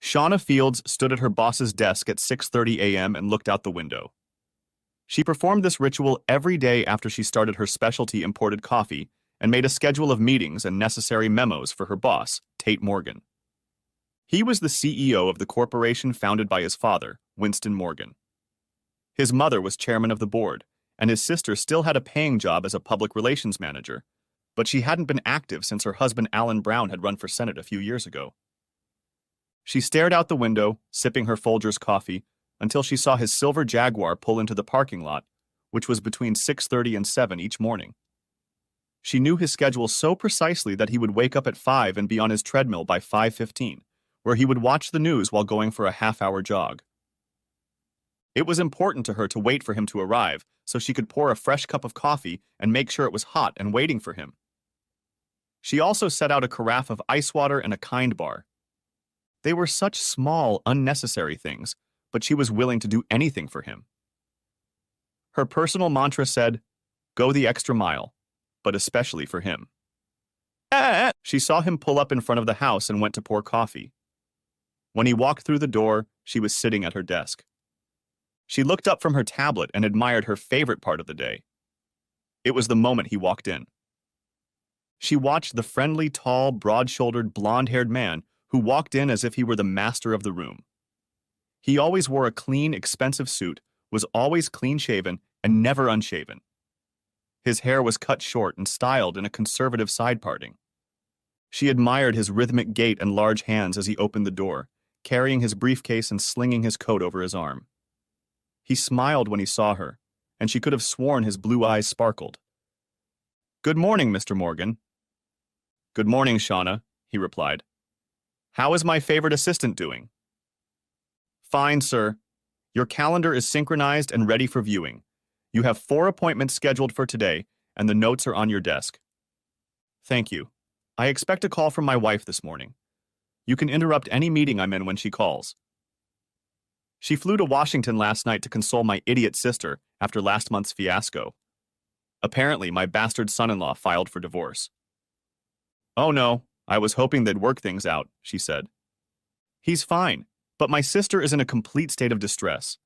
Shauna Fields stood at her boss's desk at 6:30 a.m. and looked out the window. She performed this ritual every day after she started her specialty imported coffee and made a schedule of meetings and necessary memos for her boss, Tate Morgan. He was the CEO of the corporation founded by his father, Winston Morgan. His mother was chairman of the board, and his sister still had a paying job as a public relations manager, but she hadn't been active since her husband Alan Brown had run for Senate a few years ago. She stared out the window, sipping her Folgers coffee, until she saw his silver Jaguar pull into the parking lot, which was between 6:30 and 7 each morning. She knew his schedule so precisely that he would wake up at 5 and be on his treadmill by 5:15, where he would watch the news while going for a half-hour jog. It was important to her to wait for him to arrive so she could pour a fresh cup of coffee and make sure it was hot and waiting for him. She also set out a carafe of ice water and a Kind bar. They were such small, unnecessary things, but she was willing to do anything for him. Her personal mantra said, "Go the extra mile," but especially for him. She saw him pull up in front of the house and went to pour coffee. When he walked through the door, she was sitting at her desk. She looked up from her tablet and admired her favorite part of the day. It was the moment he walked in. She watched the friendly, tall, broad-shouldered, blonde-haired man who walked in as if he were the master of the room. He always wore a clean, expensive suit, was always clean-shaven, and never unshaven. His hair was cut short and styled in a conservative side parting. She admired his rhythmic gait and large hands as he opened the door, carrying his briefcase and slinging his coat over his arm. He smiled when he saw her, and she could have sworn his blue eyes sparkled. "Good morning, Mr. Morgan." "Good morning, Shauna," he replied. "How is my favorite assistant doing?" "Fine, sir. Your calendar is synchronized and ready for viewing. You have 4 appointments scheduled for today, and the notes are on your desk." "Thank you. I expect a call from my wife this morning. You can interrupt any meeting I'm in when she calls. She flew to Washington last night to console my idiot sister after last month's fiasco. Apparently, my bastard son-in-law filed for divorce." "Oh no, I was hoping they'd work things out," she said. "He's fine, but my sister is in a complete state of distress.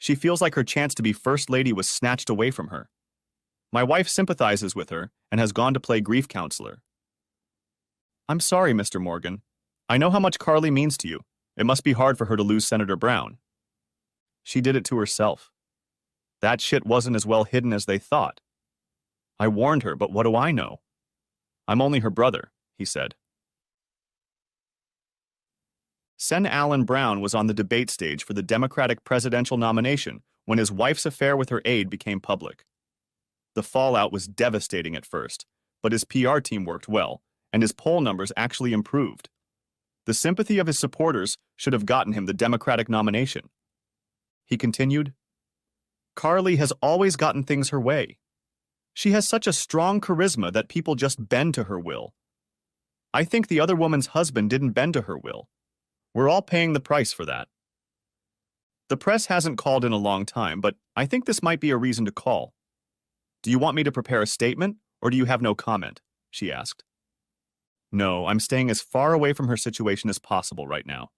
She feels like her chance to be First Lady was snatched away from her. My wife sympathizes with her and has gone to play grief counselor." "I'm sorry, Mr. Morgan. I know how much Carly means to you. It must be hard for her to lose Senator Brown." "She did it to herself. That shit wasn't as well hidden as they thought. I warned her, but what do I know? I'm only her brother," he said. Sen. Alan Brown was on the debate stage for the Democratic presidential nomination when his wife's affair with her aide became public. The fallout was devastating at first, but his PR team worked well, and his poll numbers actually improved. The sympathy of his supporters should have gotten him the Democratic nomination. He continued, "Carly has always gotten things her way. She has such a strong charisma that people just bend to her will. I think the other woman's husband didn't bend to her will. We're all paying the price for that. The press hasn't called in a long time, but I think this might be a reason to call. Do you want me to prepare a statement, or do you have no comment?" she asked. "No, I'm staying as far away from her situation as possible right now.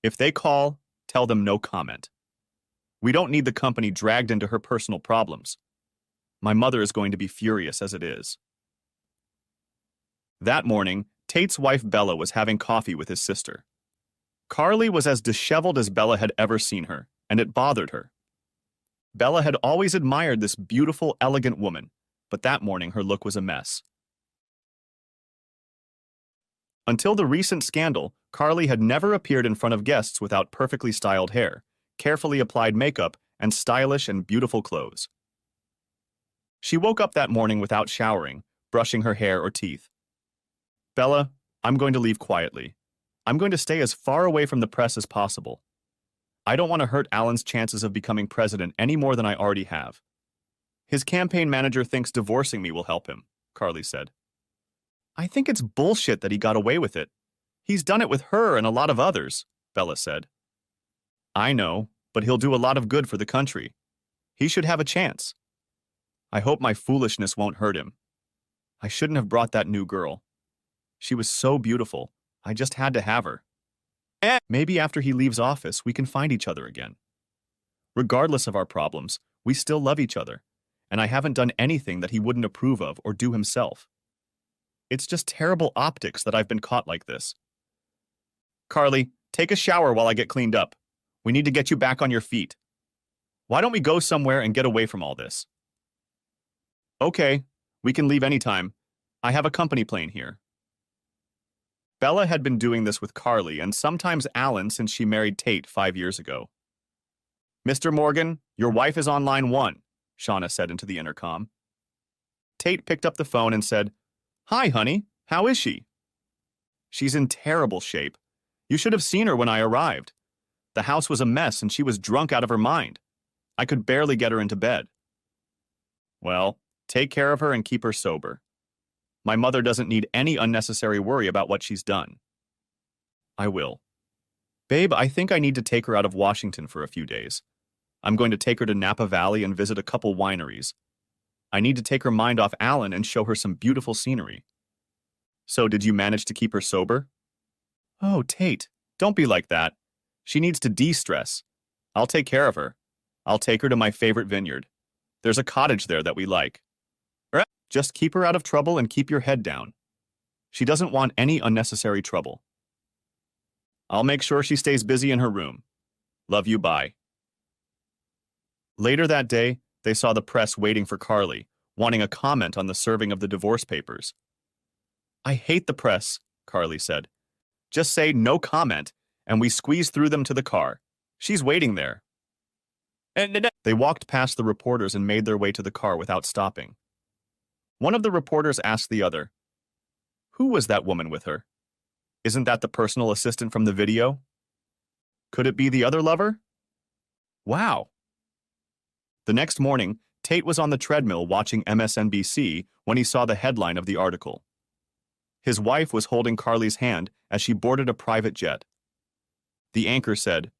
If they call, tell them no comment. We don't need the company dragged into her personal problems. My mother is going to be furious as it is." That morning, Tate's wife Bella was having coffee with his sister. Carly was as disheveled as Bella had ever seen her, and it bothered her. Bella had always admired this beautiful, elegant woman, but that morning her look was a mess. Until the recent scandal, Carly had never appeared in front of guests without perfectly styled hair, carefully applied makeup, and stylish and beautiful clothes. She woke up that morning without showering, brushing her hair or teeth. "Bella, I'm going to leave quietly. I'm going to stay as far away from the press as possible. I don't want to hurt Alan's chances of becoming president any more than I already have. His campaign manager thinks divorcing me will help him," Carly said. "I think it's bullshit that he got away with it. He's done it with her and a lot of others," Bella said. "I know, but he'll do a lot of good for the country. He should have a chance. I hope my foolishness won't hurt him. I shouldn't have brought that new girl. She was so beautiful. I just had to have her." Maybe after he leaves office, we can find each other again. Regardless of our problems, we still love each other, and I haven't done anything that he wouldn't approve of or do himself. It's just terrible optics that I've been caught like this. Carly, take a shower while I get cleaned up. We need to get you back on your feet. Why don't we go somewhere and get away from all this? Okay, we can leave anytime. I have a company plane here. Bella had been doing this with Carly and sometimes Alan since she married Tate 5 years ago. Mr. Morgan, your wife is on line 1, Shauna said into the intercom. Tate picked up the phone and said, Hi, honey. How is she? She's in terrible shape. You should have seen her when I arrived. The house was a mess and she was drunk out of her mind. I could barely get her into bed. Well, take care of her and keep her sober. My mother doesn't need any unnecessary worry about what she's done. I will. Babe, I think I need to take her out of Washington for a few days. I'm going to take her to Napa Valley and visit a couple wineries. I need to take her mind off Alan and show her some beautiful scenery. So, did you manage to keep her sober? Oh, Tate, don't be like that. She needs to de-stress. I'll take care of her. I'll take her to my favorite vineyard. There's a cottage there that we like. Just keep her out of trouble and keep your head down. She doesn't want any unnecessary trouble. I'll make sure she stays busy in her room. Love you, bye. Later that day, they saw the press waiting for Carly, wanting a comment on the serving of the divorce papers. I hate the press, Carly said. Just say no comment, and we squeeze through them to the car. She's waiting there. They walked past the reporters and made their way to the car without stopping. One of the reporters asked the other, Who was that woman with her? Isn't that the personal assistant from the video? Could it be the other lover? Wow. The next morning, Tate was on the treadmill watching MSNBC when he saw the headline of the article. His wife was holding Carly's hand as she boarded a private jet. The anchor said,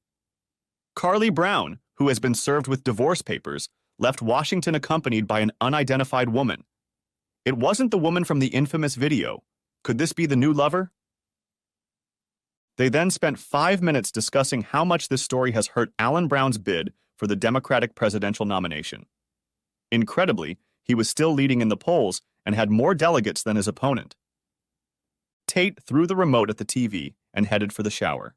Carly Brown, who has been served with divorce papers, left Washington accompanied by an unidentified woman. It wasn't the woman from the infamous video. Could this be the new lover? They then spent 5 minutes discussing how much this story has hurt Alan Brown's bid for the Democratic presidential nomination. Incredibly, he was still leading in the polls and had more delegates than his opponent. Tate threw the remote at the TV and headed for the shower.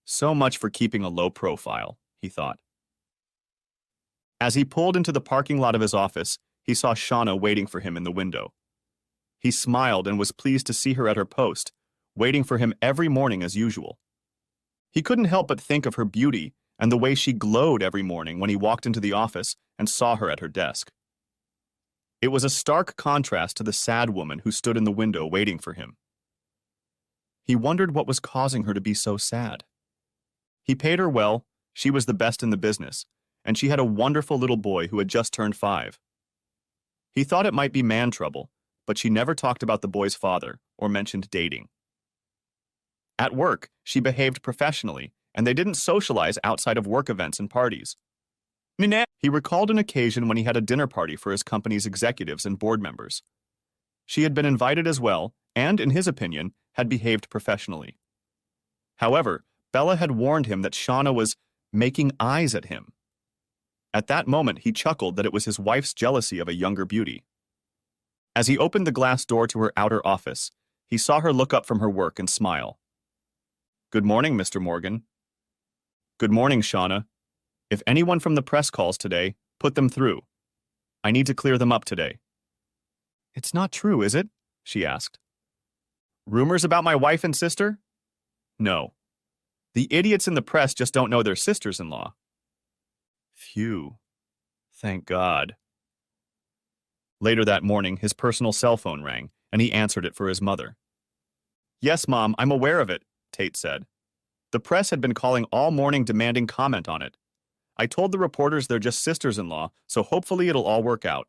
So much for keeping a low profile, he thought. As he pulled into the parking lot of his office, he saw Shauna waiting for him in the window. He smiled and was pleased to see her at her post, waiting for him every morning as usual. He couldn't help but think of her beauty and the way she glowed every morning when he walked into the office and saw her at her desk. It was a stark contrast to the sad woman who stood in the window waiting for him. He wondered what was causing her to be so sad. He paid her well, she was the best in the business, and she had a wonderful little boy who had just turned 5. He thought it might be man trouble, but she never talked about the boy's father or mentioned dating. At work, she behaved professionally, and they didn't socialize outside of work events and parties. He recalled an occasion when he had a dinner party for his company's executives and board members. She had been invited as well, and, in his opinion, had behaved professionally. However, Bella had warned him that Shauna was making eyes at him. At that moment, he chuckled that it was his wife's jealousy of a younger beauty. As he opened the glass door to her outer office, he saw her look up from her work and smile. Good morning, Mr. Morgan. Good morning, Shauna. If anyone from the press calls today, put them through. I need to clear them up today. It's not true, is it? She asked. Rumors about my wife and sister? No. The idiots in the press just don't know they're sisters-in-law. Phew. Thank God. Later that morning, his personal cell phone rang, and he answered it for his mother. Yes, Mom, I'm aware of it, Tate said. The press had been calling all morning demanding comment on it. I told the reporters they're just sisters-in-law, so hopefully it'll all work out.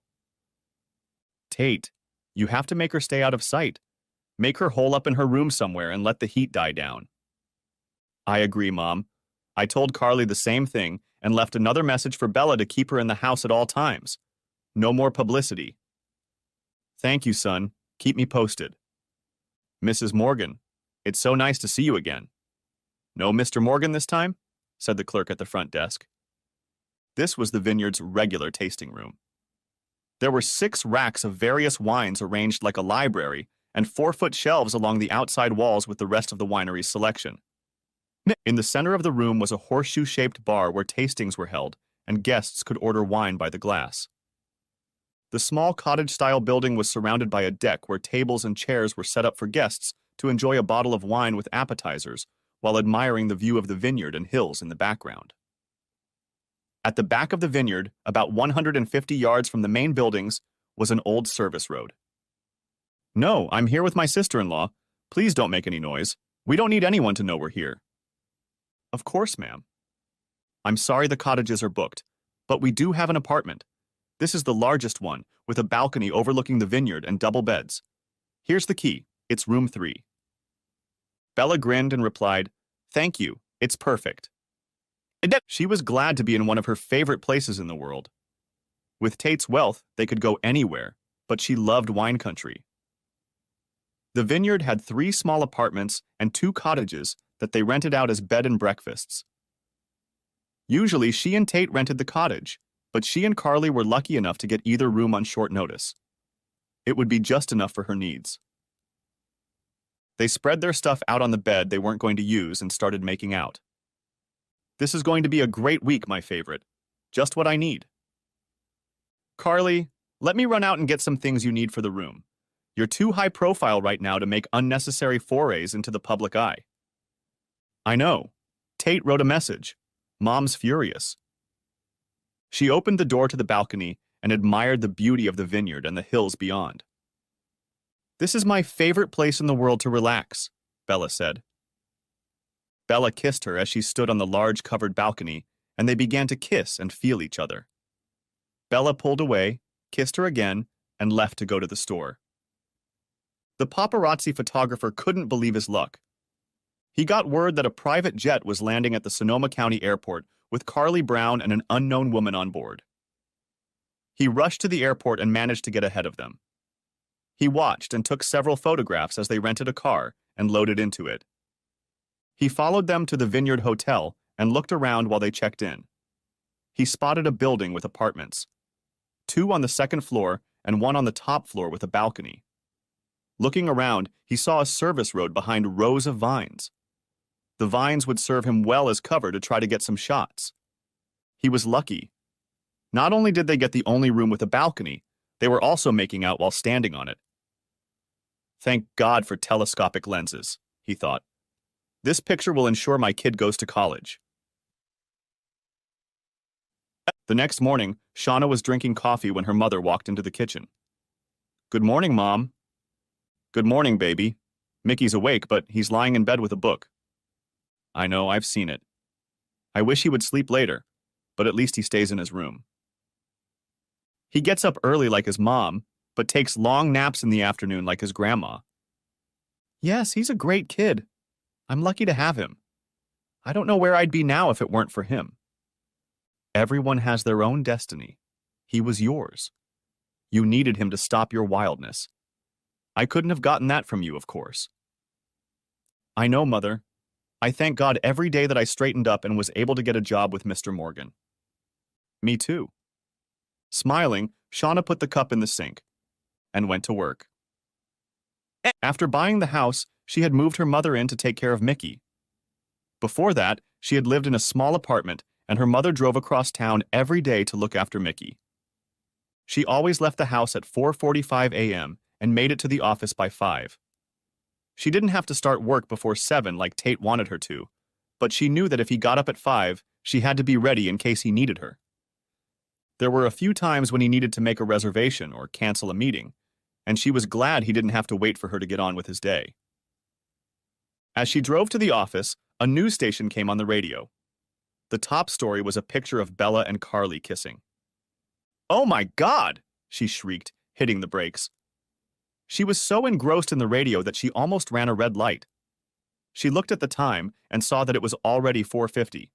Tate, you have to make her stay out of sight. Make her hole up in her room somewhere and let the heat die down. I agree, Mom. I told Carly the same thing and left another message for Bella to keep her in the house at all times. No more publicity. Thank you, son. Keep me posted. Mrs. Morgan, it's so nice to see you again. No Mr. Morgan this time? Said the clerk at the front desk. This was the vineyard's regular tasting room. There were 6 racks of various wines arranged like a library and 4-foot shelves along the outside walls with the rest of the winery's selection. In the center of the room was a horseshoe-shaped bar where tastings were held and guests could order wine by the glass. The small cottage-style building was surrounded by a deck where tables and chairs were set up for guests to enjoy a bottle of wine with appetizers while admiring the view of the vineyard and hills in the background. At the back of the vineyard, about 150 yards from the main buildings, was an old service road. No, I'm here with my sister-in-law. Please don't make any noise. We don't need anyone to know we're here. Of course, ma'am. I'm sorry the cottages are booked, but we do have an apartment. This is the largest one, with a balcony overlooking the vineyard and double beds. Here's the key. It's room 3. Bella grinned and replied, "Thank you. It's perfect." She was glad to be in one of her favorite places in the world. With Tate's wealth, they could go anywhere, but she loved wine country. The vineyard had 3 small apartments and 2 cottages that they rented out as bed and breakfasts. Usually, she and Tate rented the cottage, but she and Carly were lucky enough to get either room on short notice. It would be just enough for her needs. They spread their stuff out on the bed they weren't going to use and started making out. This is going to be a great week, my favorite. Just what I need. Carly, let me run out and get some things you need for the room. You're too high profile right now to make unnecessary forays into the public eye. I know. Tate wrote a message. Mom's furious. She opened the door to the balcony and admired the beauty of the vineyard and the hills beyond. This is my favorite place in the world to relax, Bella said. Bella kissed her as she stood on the large covered balcony, and they began to kiss and feel each other. Bella pulled away, kissed her again, and left to go to the store. The paparazzi photographer couldn't believe his luck. He got word that a private jet was landing at the Sonoma County Airport with Carly Brown and an unknown woman on board. He rushed to the airport and managed to get ahead of them. He watched and took several photographs as they rented a car and loaded into it. He followed them to the Vineyard Hotel and looked around while they checked in. He spotted a building with apartments, 2 on the second floor and 1 on the top floor with a balcony. Looking around, he saw a service road behind rows of vines. The vines would serve him well as cover to try to get some shots. He was lucky. Not only did they get the only room with a balcony, they were also making out while standing on it. Thank God for telescopic lenses, he thought. This picture will ensure my kid goes to college. The next morning, Shauna was drinking coffee when her mother walked into the kitchen. Good morning, Mom. Good morning, baby. Mickey's awake, but he's lying in bed with a book. I know, I've seen it. I wish he would sleep later, but at least he stays in his room. He gets up early like his mom, but takes long naps in the afternoon like his grandma. Yes, he's a great kid. I'm lucky to have him. I don't know where I'd be now if it weren't for him. Everyone has their own destiny. He was yours. You needed him to stop your wildness. I couldn't have gotten that from you, of course. I know, Mother. I thank God every day that I straightened up and was able to get a job with Mr. Morgan. Me too. Smiling, Shauna put the cup in the sink and went to work. After buying the house, she had moved her mother in to take care of Mickey. Before that, she had lived in a small apartment, and her mother drove across town every day to look after Mickey. She always left the house at 4:45 a.m. and made it to the office by 5. She didn't have to start work before 7 like Tate wanted her to, but she knew that if he got up at 5, she had to be ready in case he needed her. There were a few times when he needed to make a reservation or cancel a meeting, and she was glad he didn't have to wait for her to get on with his day. As she drove to the office, a news station came on the radio. The top story was a picture of Bella and Carly kissing. "Oh my God!" she shrieked, hitting the brakes. She was so engrossed in the radio that she almost ran a red light. She looked at the time and saw that it was already 4:50.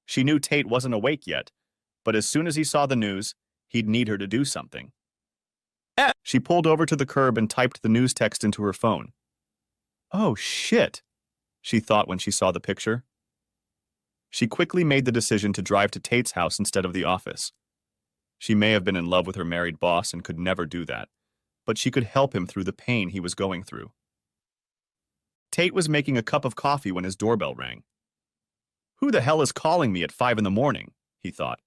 She knew Tate wasn't awake yet, but as soon as he saw the news, he'd need her to do something. She pulled over to the curb and typed the news text into her phone. Oh, shit. she thought when she saw the picture. She quickly made the decision to drive to Tate's house instead of the office. She may have been in love with her married boss and could never do that, but she could help him through the pain he was going through. Tate was making a cup of coffee when his doorbell rang. Who the hell is calling me at 5 in the morning? He thought.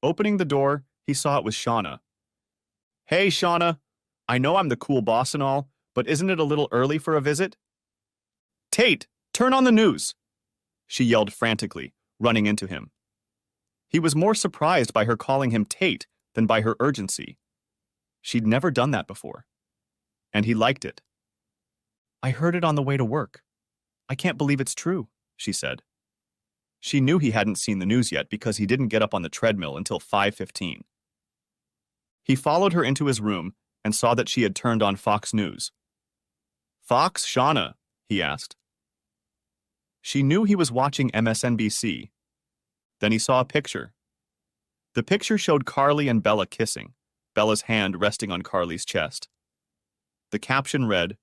Opening the door, he saw it was Shauna. Hey, Shauna. I know I'm the cool boss and all, but isn't it a little early for a visit? Tate, turn on the news! She yelled frantically, running into him. He was more surprised by her calling him Tate than by her urgency. She'd never done that before. And he liked it. I heard it on the way to work. I can't believe it's true, she said. She knew he hadn't seen the news yet because he didn't get up on the treadmill until 5:15. He followed her into his room and saw that she had turned on Fox News. Fox, Shauna? He asked. She knew he was watching MSNBC. Then he saw a picture. The picture showed Carly and Bella kissing, Bella's hand resting on Carly's chest. The caption read,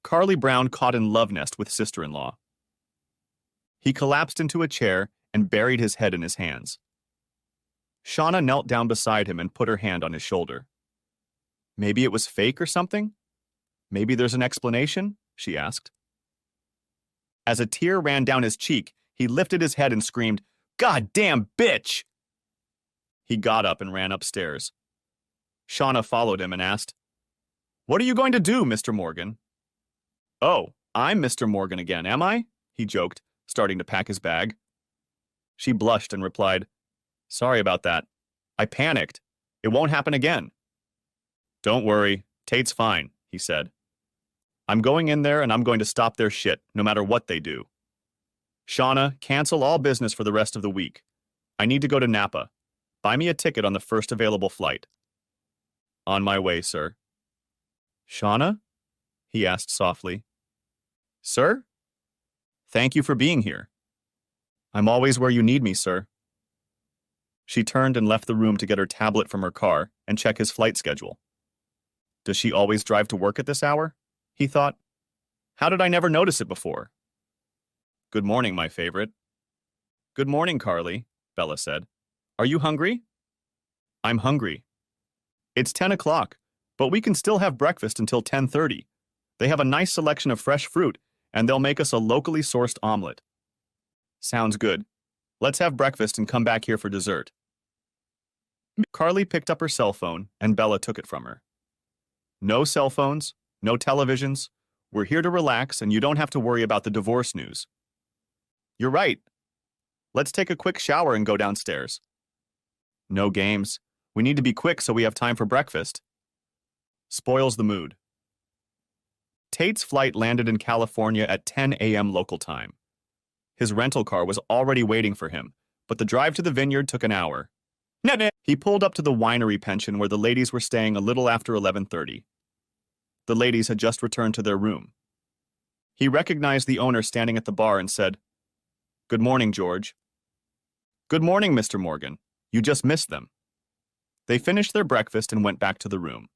Carly Brown caught in love nest with sister-in-law. He collapsed into a chair and buried his head in his hands. Shauna knelt down beside him and put her hand on his shoulder. Maybe it was fake or something? Maybe there's an explanation? She asked. As a tear ran down his cheek, he lifted his head and screamed, God damn bitch! He got up and ran upstairs. Shauna followed him and asked, What are you going to do, Mr. Morgan? Oh, I'm Mr. Morgan again, am I? He joked, starting to pack his bag. She blushed and replied, Sorry about that. I panicked. It won't happen again. Don't worry, Tate's fine, he said. I'm going in there and I'm going to stop their shit, no matter what they do. Shauna, cancel all business for the rest of the week. I need to go to Napa. Buy me a ticket on the first available flight. On my way, sir. Shauna? He asked softly. Sir? Thank you for being here. I'm always where you need me, sir. She turned and left the room to get her tablet from her car and check his flight schedule. Does she always drive to work at this hour? He thought. How did I never notice it before? Good morning, my favorite. Good morning, Carly, Bella said. Are you hungry? I'm hungry. It's 10 o'clock, but we can still have breakfast until 10:30. They have a nice selection of fresh fruit, and they'll make us a locally sourced omelet. Sounds good. Let's have breakfast and come back here for dessert. Carly picked up her cell phone, and Bella took it from her. No cell phones, no televisions. We're here to relax, and you don't have to worry about the divorce news. You're right. Let's take a quick shower and go downstairs. No games. We need to be quick so we have time for breakfast. Spoils the mood. Tate's flight landed in California at 10 a.m. local time. His rental car was already waiting for him, but the drive to the vineyard took an hour. He pulled up to the winery pension where the ladies were staying a little after 11:30. The ladies had just returned to their room. He recognized the owner standing at the bar and said, Good morning, George. Good morning, Mr. Morgan. You just missed them. They finished their breakfast and went back to the room.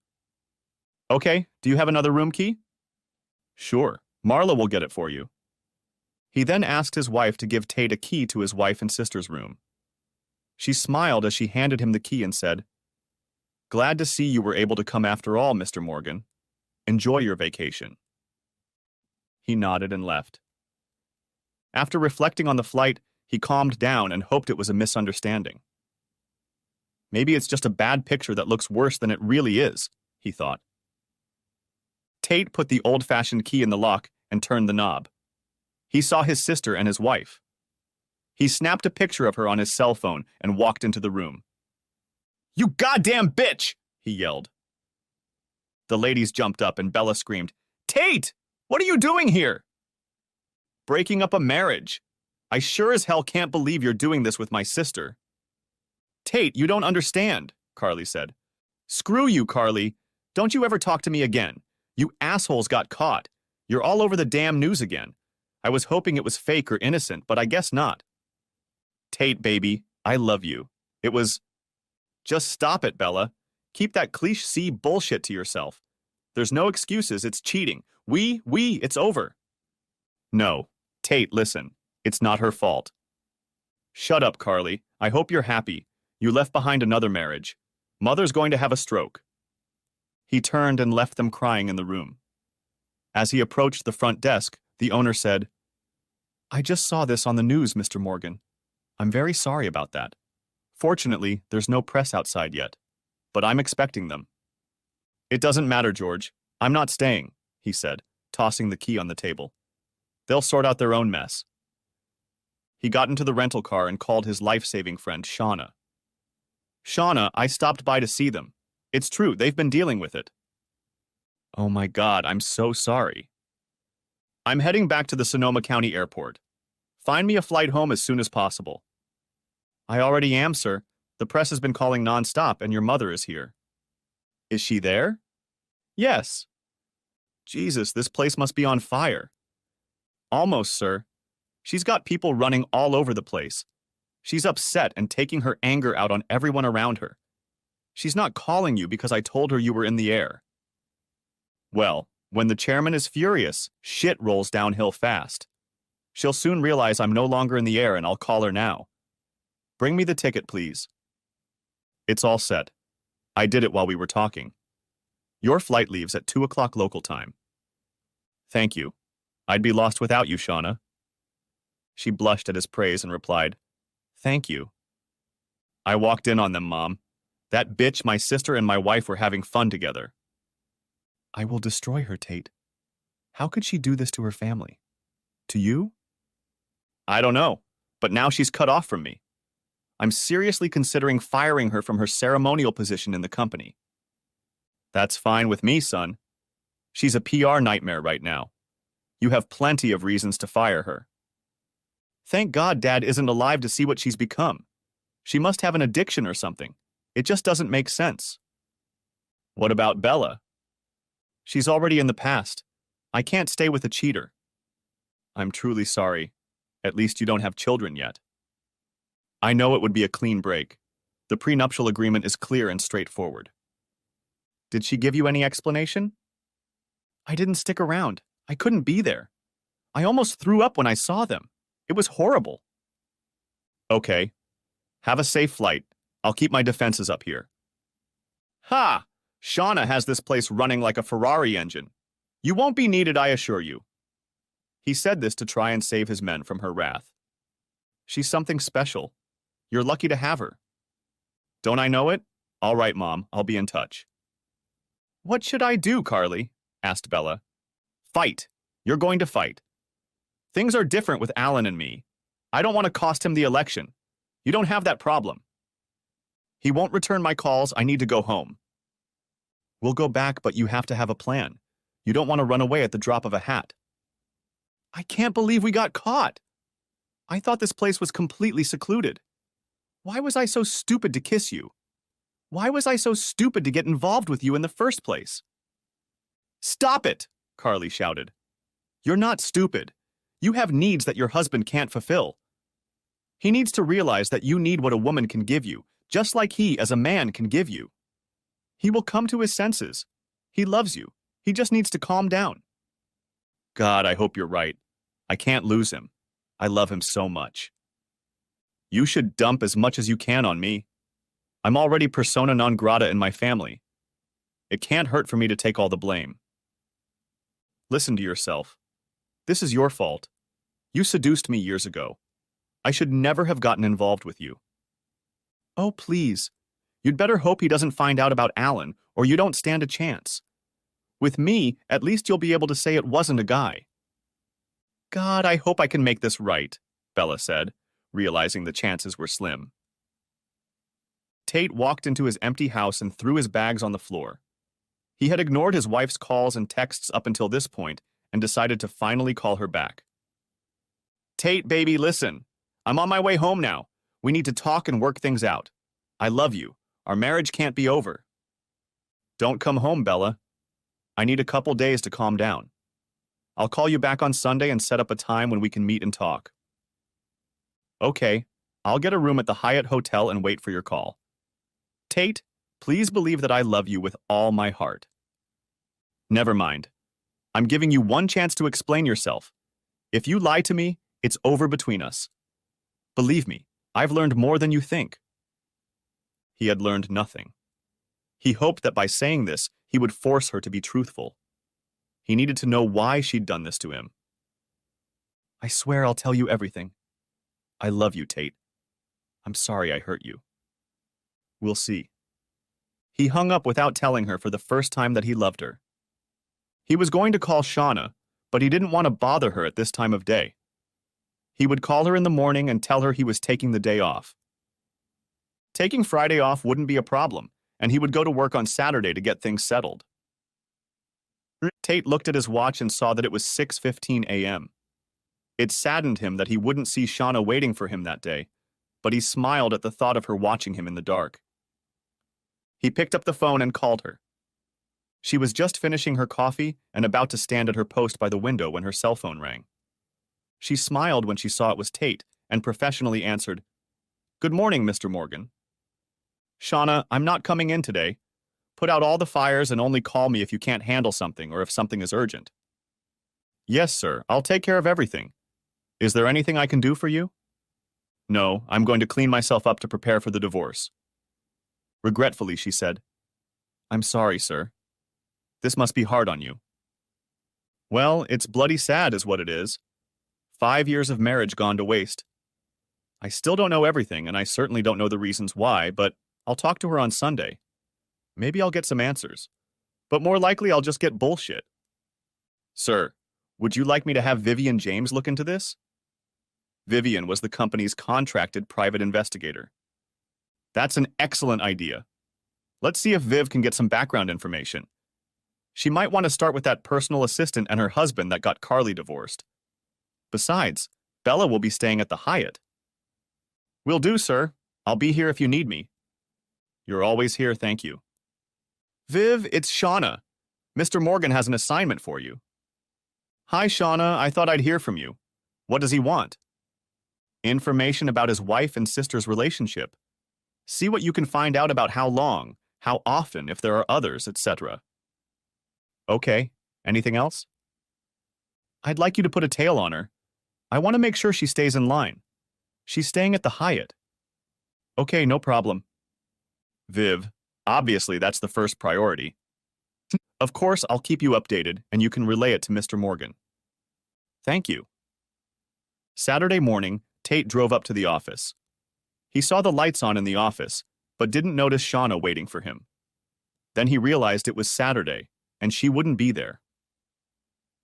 Okay, do you have another room key? Sure, Marla will get it for you. He then asked his wife to give Tate a key to his wife and sister's room. She smiled as she handed him the key and said, Glad to see you were able to come after all, Mr. Morgan. Enjoy your vacation. He nodded and left. After reflecting on the flight, he calmed down and hoped it was a misunderstanding. Maybe it's just a bad picture that looks worse than it really is, he thought. Tate put the old-fashioned key in the lock and turned the knob. He saw his sister and his wife. He snapped a picture of her on his cell phone and walked into the room. You goddamn bitch! He yelled. The ladies jumped up and Bella screamed, Tate! What are you doing here? Breaking up a marriage. I sure as hell can't believe you're doing this with my sister. Tate, you don't understand, Carly said. Screw you, Carly. Don't you ever talk to me again. You assholes got caught. You're all over the damn news again. I was hoping it was fake or innocent, but I guess not. Tate, baby, I love you. It was... Just stop it, Bella. Keep that cliché bullshit to yourself. There's no excuses, it's cheating. It's over. No. Tate, listen. It's not her fault. Shut up, Carly. I hope you're happy. You left behind another marriage. Mother's going to have a stroke. He turned and left them crying in the room. As he approached the front desk, the owner said, I just saw this on the news, Mr. Morgan. I'm very sorry about that. Fortunately, there's no press outside yet, but I'm expecting them. It doesn't matter, George. I'm not staying, he said, tossing the key on the table. They'll sort out their own mess. He got into the rental car and called his life-saving friend, Shauna. Shauna, I stopped by to see them. It's true, they've been dealing with it. Oh my God, I'm so sorry. I'm heading back to the Sonoma County Airport. Find me a flight home as soon as possible. I already am, sir. The press has been calling nonstop and your mother is here. Is she there? Yes. Jesus, this place must be on fire. Almost, sir. She's got people running all over the place. She's upset and taking her anger out on everyone around her. She's not calling you because I told her you were in the air. Well, when the chairman is furious, shit rolls downhill fast. She'll soon realize I'm no longer in the air and I'll call her now. Bring me the ticket, please. It's all set. I did it while we were talking. Your flight leaves at 2 o'clock local time. Thank you. I'd be lost without you, Shauna. She blushed at his praise and replied, Thank you. I walked in on them, Mom. That bitch, my sister, and my wife were having fun together. I will destroy her, Tate. How could she do this to her family? To you? I don't know, but now she's cut off from me. I'm seriously considering firing her from her ceremonial position in the company. That's fine with me, son. She's a PR nightmare right now. You have plenty of reasons to fire her. Thank God Dad isn't alive to see what she's become. She must have an addiction or something. It just doesn't make sense. What about Bella? She's already in the past. I can't stay with a cheater. I'm truly sorry. At least you don't have children yet. I know it would be a clean break. The prenuptial agreement is clear and straightforward. Did she give you any explanation? I didn't stick around. I couldn't be there. I almost threw up when I saw them. It was horrible. Okay. Have a safe flight. I'll keep my defenses up here. Ha! Shauna has this place running like a Ferrari engine. You won't be needed, I assure you. He said this to try and save his men from her wrath. She's something special. You're lucky to have her. Don't I know it? All right, Mom, I'll be in touch. What should I do, Carly? Asked Bella. Fight. You're going to fight. Things are different with Alan and me. I don't want to cost him the election. You don't have that problem. He won't return my calls. I need to go home. We'll go back, but you have to have a plan. You don't want to run away at the drop of a hat. I can't believe we got caught. I thought this place was completely secluded. Why was I so stupid to kiss you? Why was I so stupid to get involved with you in the first place? Stop it, Carly shouted. You're not stupid. You have needs that your husband can't fulfill. He needs to realize that you need what a woman can give you, just like he, as a man, can give you. He will come to his senses. He loves you. He just needs to calm down. God, I hope you're right. I can't lose him. I love him so much. You should dump as much as you can on me. I'm already persona non grata in my family. It can't hurt for me to take all the blame. Listen to yourself. This is your fault. You seduced me years ago. I should never have gotten involved with you. Oh, please. You'd better hope he doesn't find out about Alan, or you don't stand a chance. With me, at least you'll be able to say it wasn't a guy. God, I hope I can make this right, Bella said, realizing the chances were slim. Tate walked into his empty house and threw his bags on the floor. He had ignored his wife's calls and texts up until this point and decided to finally call her back. Tate, baby, listen. I'm on my way home now. We need to talk and work things out. I love you. Our marriage can't be over. Don't come home, Bella. I need a couple days to calm down. I'll call you back on Sunday and set up a time when we can meet and talk. Okay, I'll get a room at the Hyatt Hotel and wait for your call. Tate, please believe that I love you with all my heart. Never mind. I'm giving you one chance to explain yourself. If you lie to me, it's over between us. Believe me, I've learned more than you think. He had learned nothing. He hoped that by saying this, he would force her to be truthful. He needed to know why she'd done this to him. I swear I'll tell you everything. I love you, Tate. I'm sorry I hurt you. We'll see. He hung up without telling her for the first time that he loved her. He was going to call Shauna, but he didn't want to bother her at this time of day. He would call her in the morning and tell her he was taking the day off. Taking Friday off wouldn't be a problem, and he would go to work on Saturday to get things settled. Tate looked at his watch and saw that it was 6:15 a.m. It saddened him that he wouldn't see Shauna waiting for him that day, but he smiled at the thought of her watching him in the dark. He picked up the phone and called her. She was just finishing her coffee and about to stand at her post by the window when her cell phone rang. She smiled when she saw it was Tate and professionally answered, "Good morning, Mr. Morgan." "Shauna, I'm not coming in today. Put out all the fires and only call me if you can't handle something or if something is urgent." "Yes, sir. I'll take care of everything. Is there anything I can do for you?" "No, I'm going to clean myself up to prepare for the divorce." Regretfully, she said, "I'm sorry, sir. This must be hard on you." "Well, it's bloody sad is what it is. 5 years of marriage gone to waste. I still don't know everything, and I certainly don't know the reasons why, but I'll talk to her on Sunday. Maybe I'll get some answers. But more likely I'll just get bullshit." "Sir, would you like me to have Vivian James look into this?" Vivian was the company's contracted private investigator. "That's an excellent idea. Let's see if Viv can get some background information. She might want to start with that personal assistant and her husband that got Carly divorced. Besides, Bella will be staying at the Hyatt." "Will do, sir. I'll be here if you need me." "You're always here, thank you." "Viv, it's Shauna. Mr. Morgan has an assignment for you." "Hi, Shauna. I thought I'd hear from you. What does he want?" "Information about his wife and sister's relationship. See what you can find out about how long, how often, if there are others, etc." "Okay. Anything else?" "I'd like you to put a tail on her. I want to make sure she stays in line. She's staying at the Hyatt." "Okay, no problem." "Viv, obviously that's the first priority. Of course, I'll keep you updated, and you can relay it to Mr. Morgan." "Thank you." Saturday morning, Tate drove up to the office. He saw the lights on in the office, but didn't notice Shauna waiting for him. Then he realized it was Saturday, and she wouldn't be there.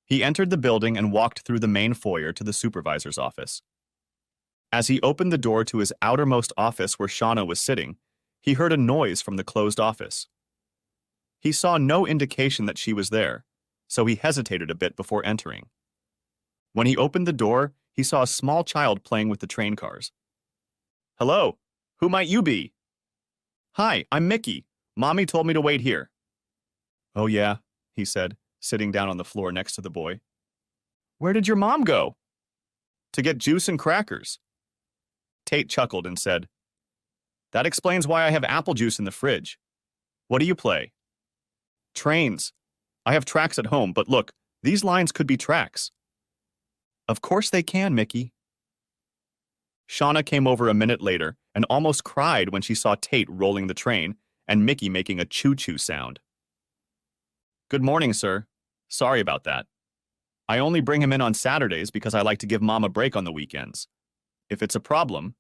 He entered the building and walked through the main foyer to the supervisor's office. As he opened the door to his outermost office where Shauna was sitting, he heard a noise from the closed office. He saw no indication that she was there, so he hesitated a bit before entering. When he opened the door, he saw a small child playing with the train cars. "Hello, who might you be?" "Hi, I'm Mickey. Mommy told me to wait here." "Oh yeah," he said, sitting down on the floor next to the boy. "Where did your mom go?" "To get juice and crackers." Tate chuckled and said, "That explains why I have apple juice in the fridge. What do you play?" "Trains. I have tracks at home, but look, these lines could be tracks." "Of course they can, Mickey." Shauna came over a minute later and almost cried when she saw Tate rolling the train and Mickey making a choo-choo sound. "Good morning, sir. Sorry about that. I only bring him in on Saturdays because I like to give Mom a break on the weekends. If it's a problem..."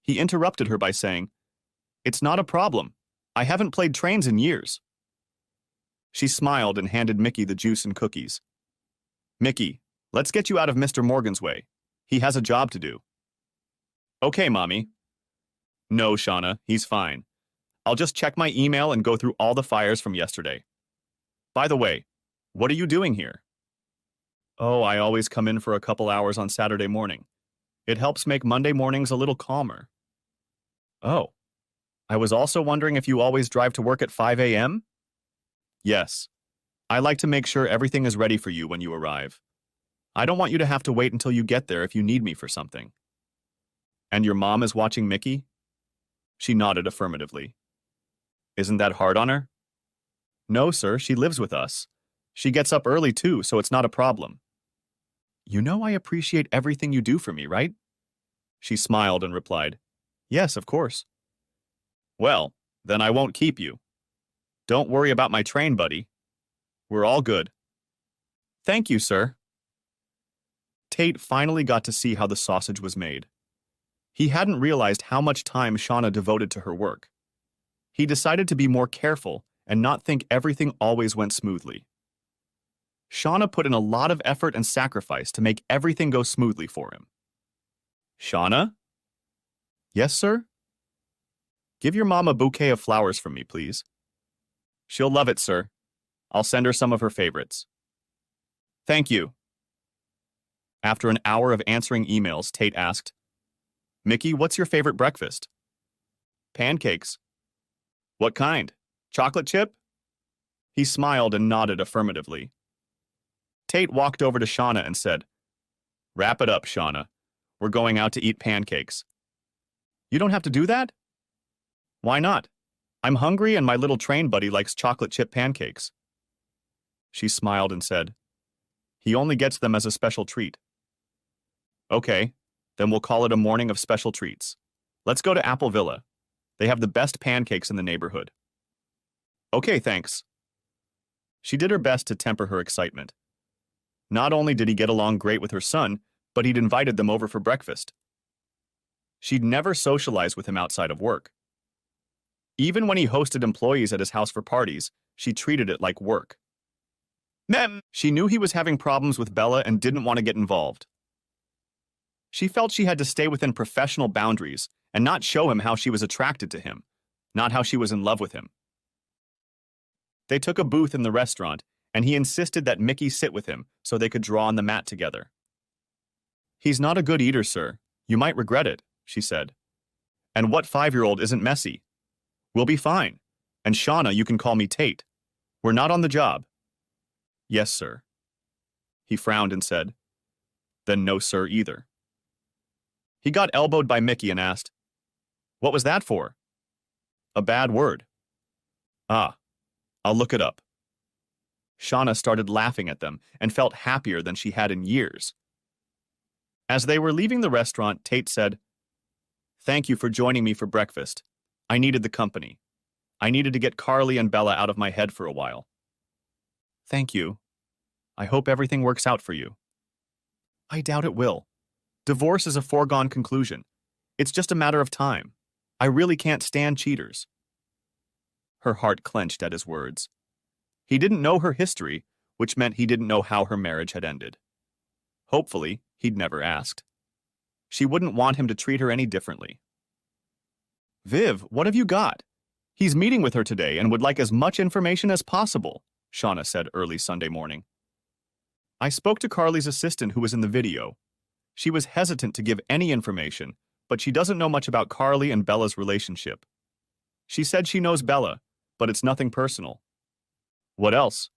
He interrupted her by saying, "It's not a problem. I haven't played trains in years." She smiled and handed Mickey the juice and cookies. "Mickey, let's get you out of Mr. Morgan's way. He has a job to do." "Okay, Mommy." "No, Shauna, he's fine. I'll just check my email and go through all the fires from yesterday. By the way, what are you doing here?" "Oh, I always come in for a couple hours on Saturday morning. It helps make Monday mornings a little calmer." "Oh, I was also wondering if you always drive to work at 5 a.m.? "Yes. I like to make sure everything is ready for you when you arrive. I don't want you to have to wait until you get there if you need me for something." "And your mom is watching Mickey?" She nodded affirmatively. "Isn't that hard on her?" "No, sir, she lives with us. She gets up early too, so it's not a problem." You know I appreciate everything you do for me, right? She smiled and replied, Yes, of course. Well, then I won't keep you. Don't worry about my train, buddy. We're all good. Thank you, sir. Tate finally got to see how the sausage was made. He hadn't realized how much time Shauna devoted to her work. He decided to be more careful and not think everything always went smoothly. Shauna put in a lot of effort and sacrifice to make everything go smoothly for him. Shauna? Yes, sir? Give your mom a bouquet of flowers from me, please. She'll love it, sir. I'll send her some of her favorites. Thank you. After an hour of answering emails, Tate asked, Mickey, what's your favorite breakfast? Pancakes. What kind? Chocolate chip? He smiled and nodded affirmatively. Tate walked over to Shauna and said, Wrap it up, Shauna. We're going out to eat pancakes. You don't have to do that? Why not? I'm hungry and my little train buddy likes chocolate chip pancakes. She smiled and said, He only gets them as a special treat. Okay, then we'll call it a morning of special treats. Let's go to Apple Villa. They have the best pancakes in the neighborhood. Okay, thanks. She did her best to temper her excitement. Not only did he get along great with her son, but he'd invited them over for breakfast. She'd never socialized with him outside of work. Even when he hosted employees at his house for parties, she treated it like work. She knew he was having problems with Bella and didn't want to get involved. She felt she had to stay within professional boundaries and not show him how she was attracted to him, not how she was in love with him. They took a booth in the restaurant, and he insisted that Mickey sit with him so they could draw on the mat together. He's not a good eater, sir. You might regret it, she said. And what 5-year-old isn't messy? We'll be fine. And Shauna, you can call me Tate. We're not on the job. Yes, sir. He frowned and said, Then no, sir, either. He got elbowed by Mickey and asked, What was that for? A bad word. Ah, I'll look it up. Shauna started laughing at them and felt happier than she had in years. As they were leaving the restaurant, Tate said, Thank you for joining me for breakfast. I needed the company. I needed to get Carly and Bella out of my head for a while. Thank you. I hope everything works out for you. I doubt it will. Divorce is a foregone conclusion. It's just a matter of time. I really can't stand cheaters. Her heart clenched at his words. He didn't know her history, which meant he didn't know how her marriage had ended. Hopefully, he'd never asked. She wouldn't want him to treat her any differently. Viv, what have you got? He's meeting with her today and would like as much information as possible, Shauna said early Sunday morning. I spoke to Carly's assistant who was in the video. She was hesitant to give any information, but she doesn't know much about Carly and Bella's relationship. She said she knows Bella, but it's nothing personal. What else?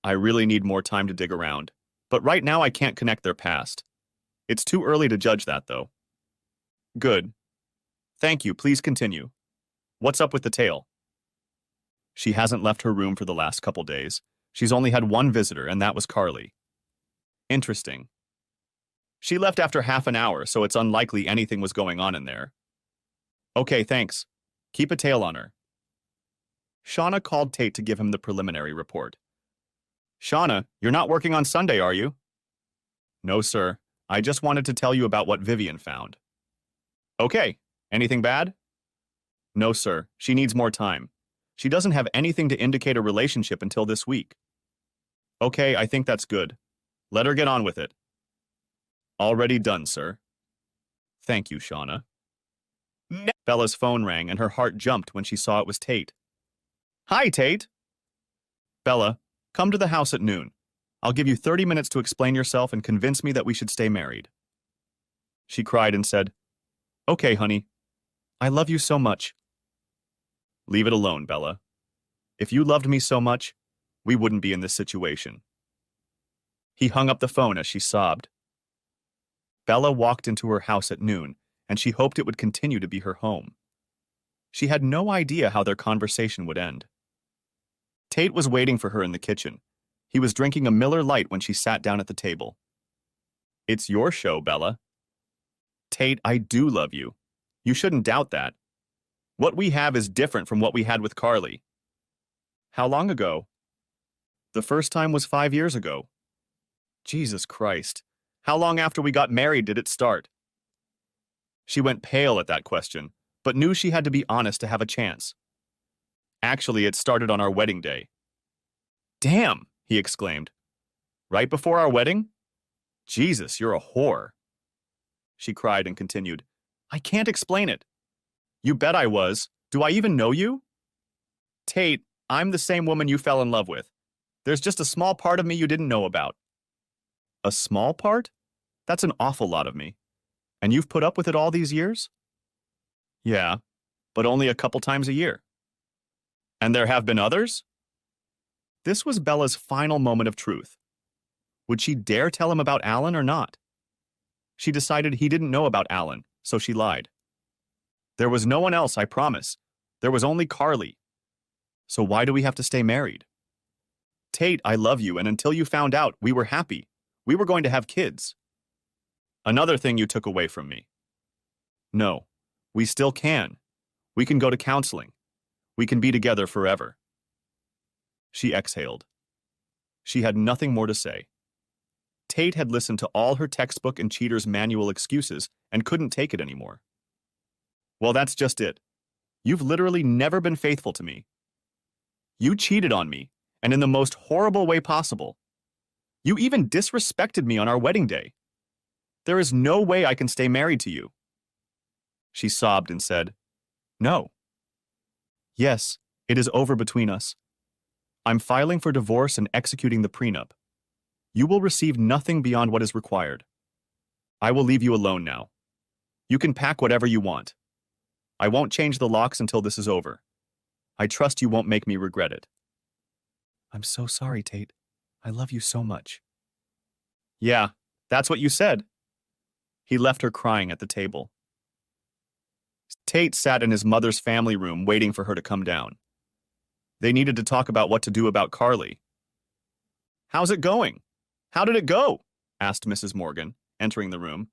I really need more time to dig around, but right now I can't connect their past. It's too early to judge that, though. Good. Thank you, please continue. What's up with the tail? She hasn't left her room for the last couple days. She's only had one visitor, and that was Carly. Interesting. She left after half an hour, so it's unlikely anything was going on in there. Okay, thanks. Keep a tail on her. Shauna called Tate to give him the preliminary report. Shauna, you're not working on Sunday, are you? No, sir. I just wanted to tell you about what Vivian found. Okay. Anything bad? No, sir. She needs more time. She doesn't have anything to indicate a relationship until this week. Okay, I think that's good. Let her get on with it. Already done, sir. Thank you, Shauna. Bella's phone rang and her heart jumped when she saw it was Tate. Hi, Tate. Bella, come to the house at noon. I'll give you 30 minutes to explain yourself and convince me that we should stay married. She cried and said, Okay, honey. I love you so much. Leave it alone, Bella. If you loved me so much, we wouldn't be in this situation. He hung up the phone as she sobbed. Bella walked into her house at noon, and she hoped it would continue to be her home. She had no idea how their conversation would end. Tate was waiting for her in the kitchen. He was drinking a Miller Lite when she sat down at the table. It's your show, Bella. Tate, I do love you. You shouldn't doubt that. What we have is different from what we had with Carly. How long ago? The first time was 5 years ago. Jesus Christ. How long after we got married did it start? She went pale at that question, but knew she had to be honest to have a chance. Actually, it started on our wedding day. Damn, he exclaimed. Right before our wedding? Jesus, you're a whore. She cried and continued, I can't explain it. You bet I was. Do I even know you? Tate, I'm the same woman you fell in love with. There's just a small part of me you didn't know about. A small part? That's an awful lot of me. And you've put up with it all these years? Yeah, but only a couple times a year. And there have been others? This was Bella's final moment of truth. Would she dare tell him about Alan or not? She decided he didn't know about Alan, so she lied. There was no one else, I promise. There was only Carly. So why do we have to stay married? Tate, I love you, and until you found out, we were happy. We were going to have kids. Another thing you took away from me. No, we still can. We can go to counseling. We can be together forever. She exhaled. She had nothing more to say. Tate had listened to all her textbook and cheater's manual excuses and couldn't take it anymore. Well, that's just it. You've literally never been faithful to me. You cheated on me, and in the most horrible way possible. You even disrespected me on our wedding day. There is no way I can stay married to you. She sobbed and said, No. Yes, it is over between us. I'm filing for divorce and executing the prenup. You will receive nothing beyond what is required. I will leave you alone now. You can pack whatever you want. I won't change the locks until this is over. I trust you won't make me regret it. I'm so sorry, Tate. I love you so much. Yeah, that's what you said. He left her crying at the table. Tate sat in his mother's family room waiting for her to come down. They needed to talk about what to do about Carly. How's it going? How did it go? Asked Mrs. Morgan, entering the room.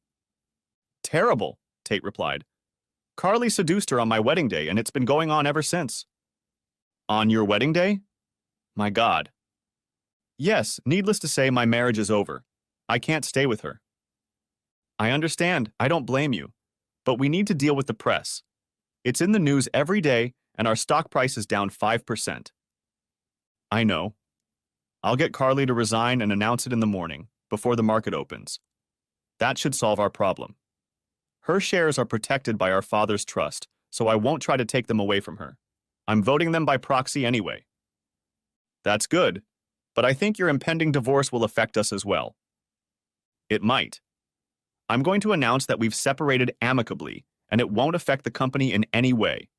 Terrible, Tate replied. Carly seduced her on my wedding day, and it's been going on ever since. On your wedding day? My God. Yes, needless to say, my marriage is over. I can't stay with her. I understand, I don't blame you. But we need to deal with the press. It's in the news every day, and our stock price is down 5%. I know. I'll get Carly to resign and announce it in the morning, before the market opens. That should solve our problem. Her shares are protected by our father's trust, so I won't try to take them away from her. I'm voting them by proxy anyway. That's good, but I think your impending divorce will affect us as well. It might. I'm going to announce that we've separated amicably, and it won't affect the company in any way.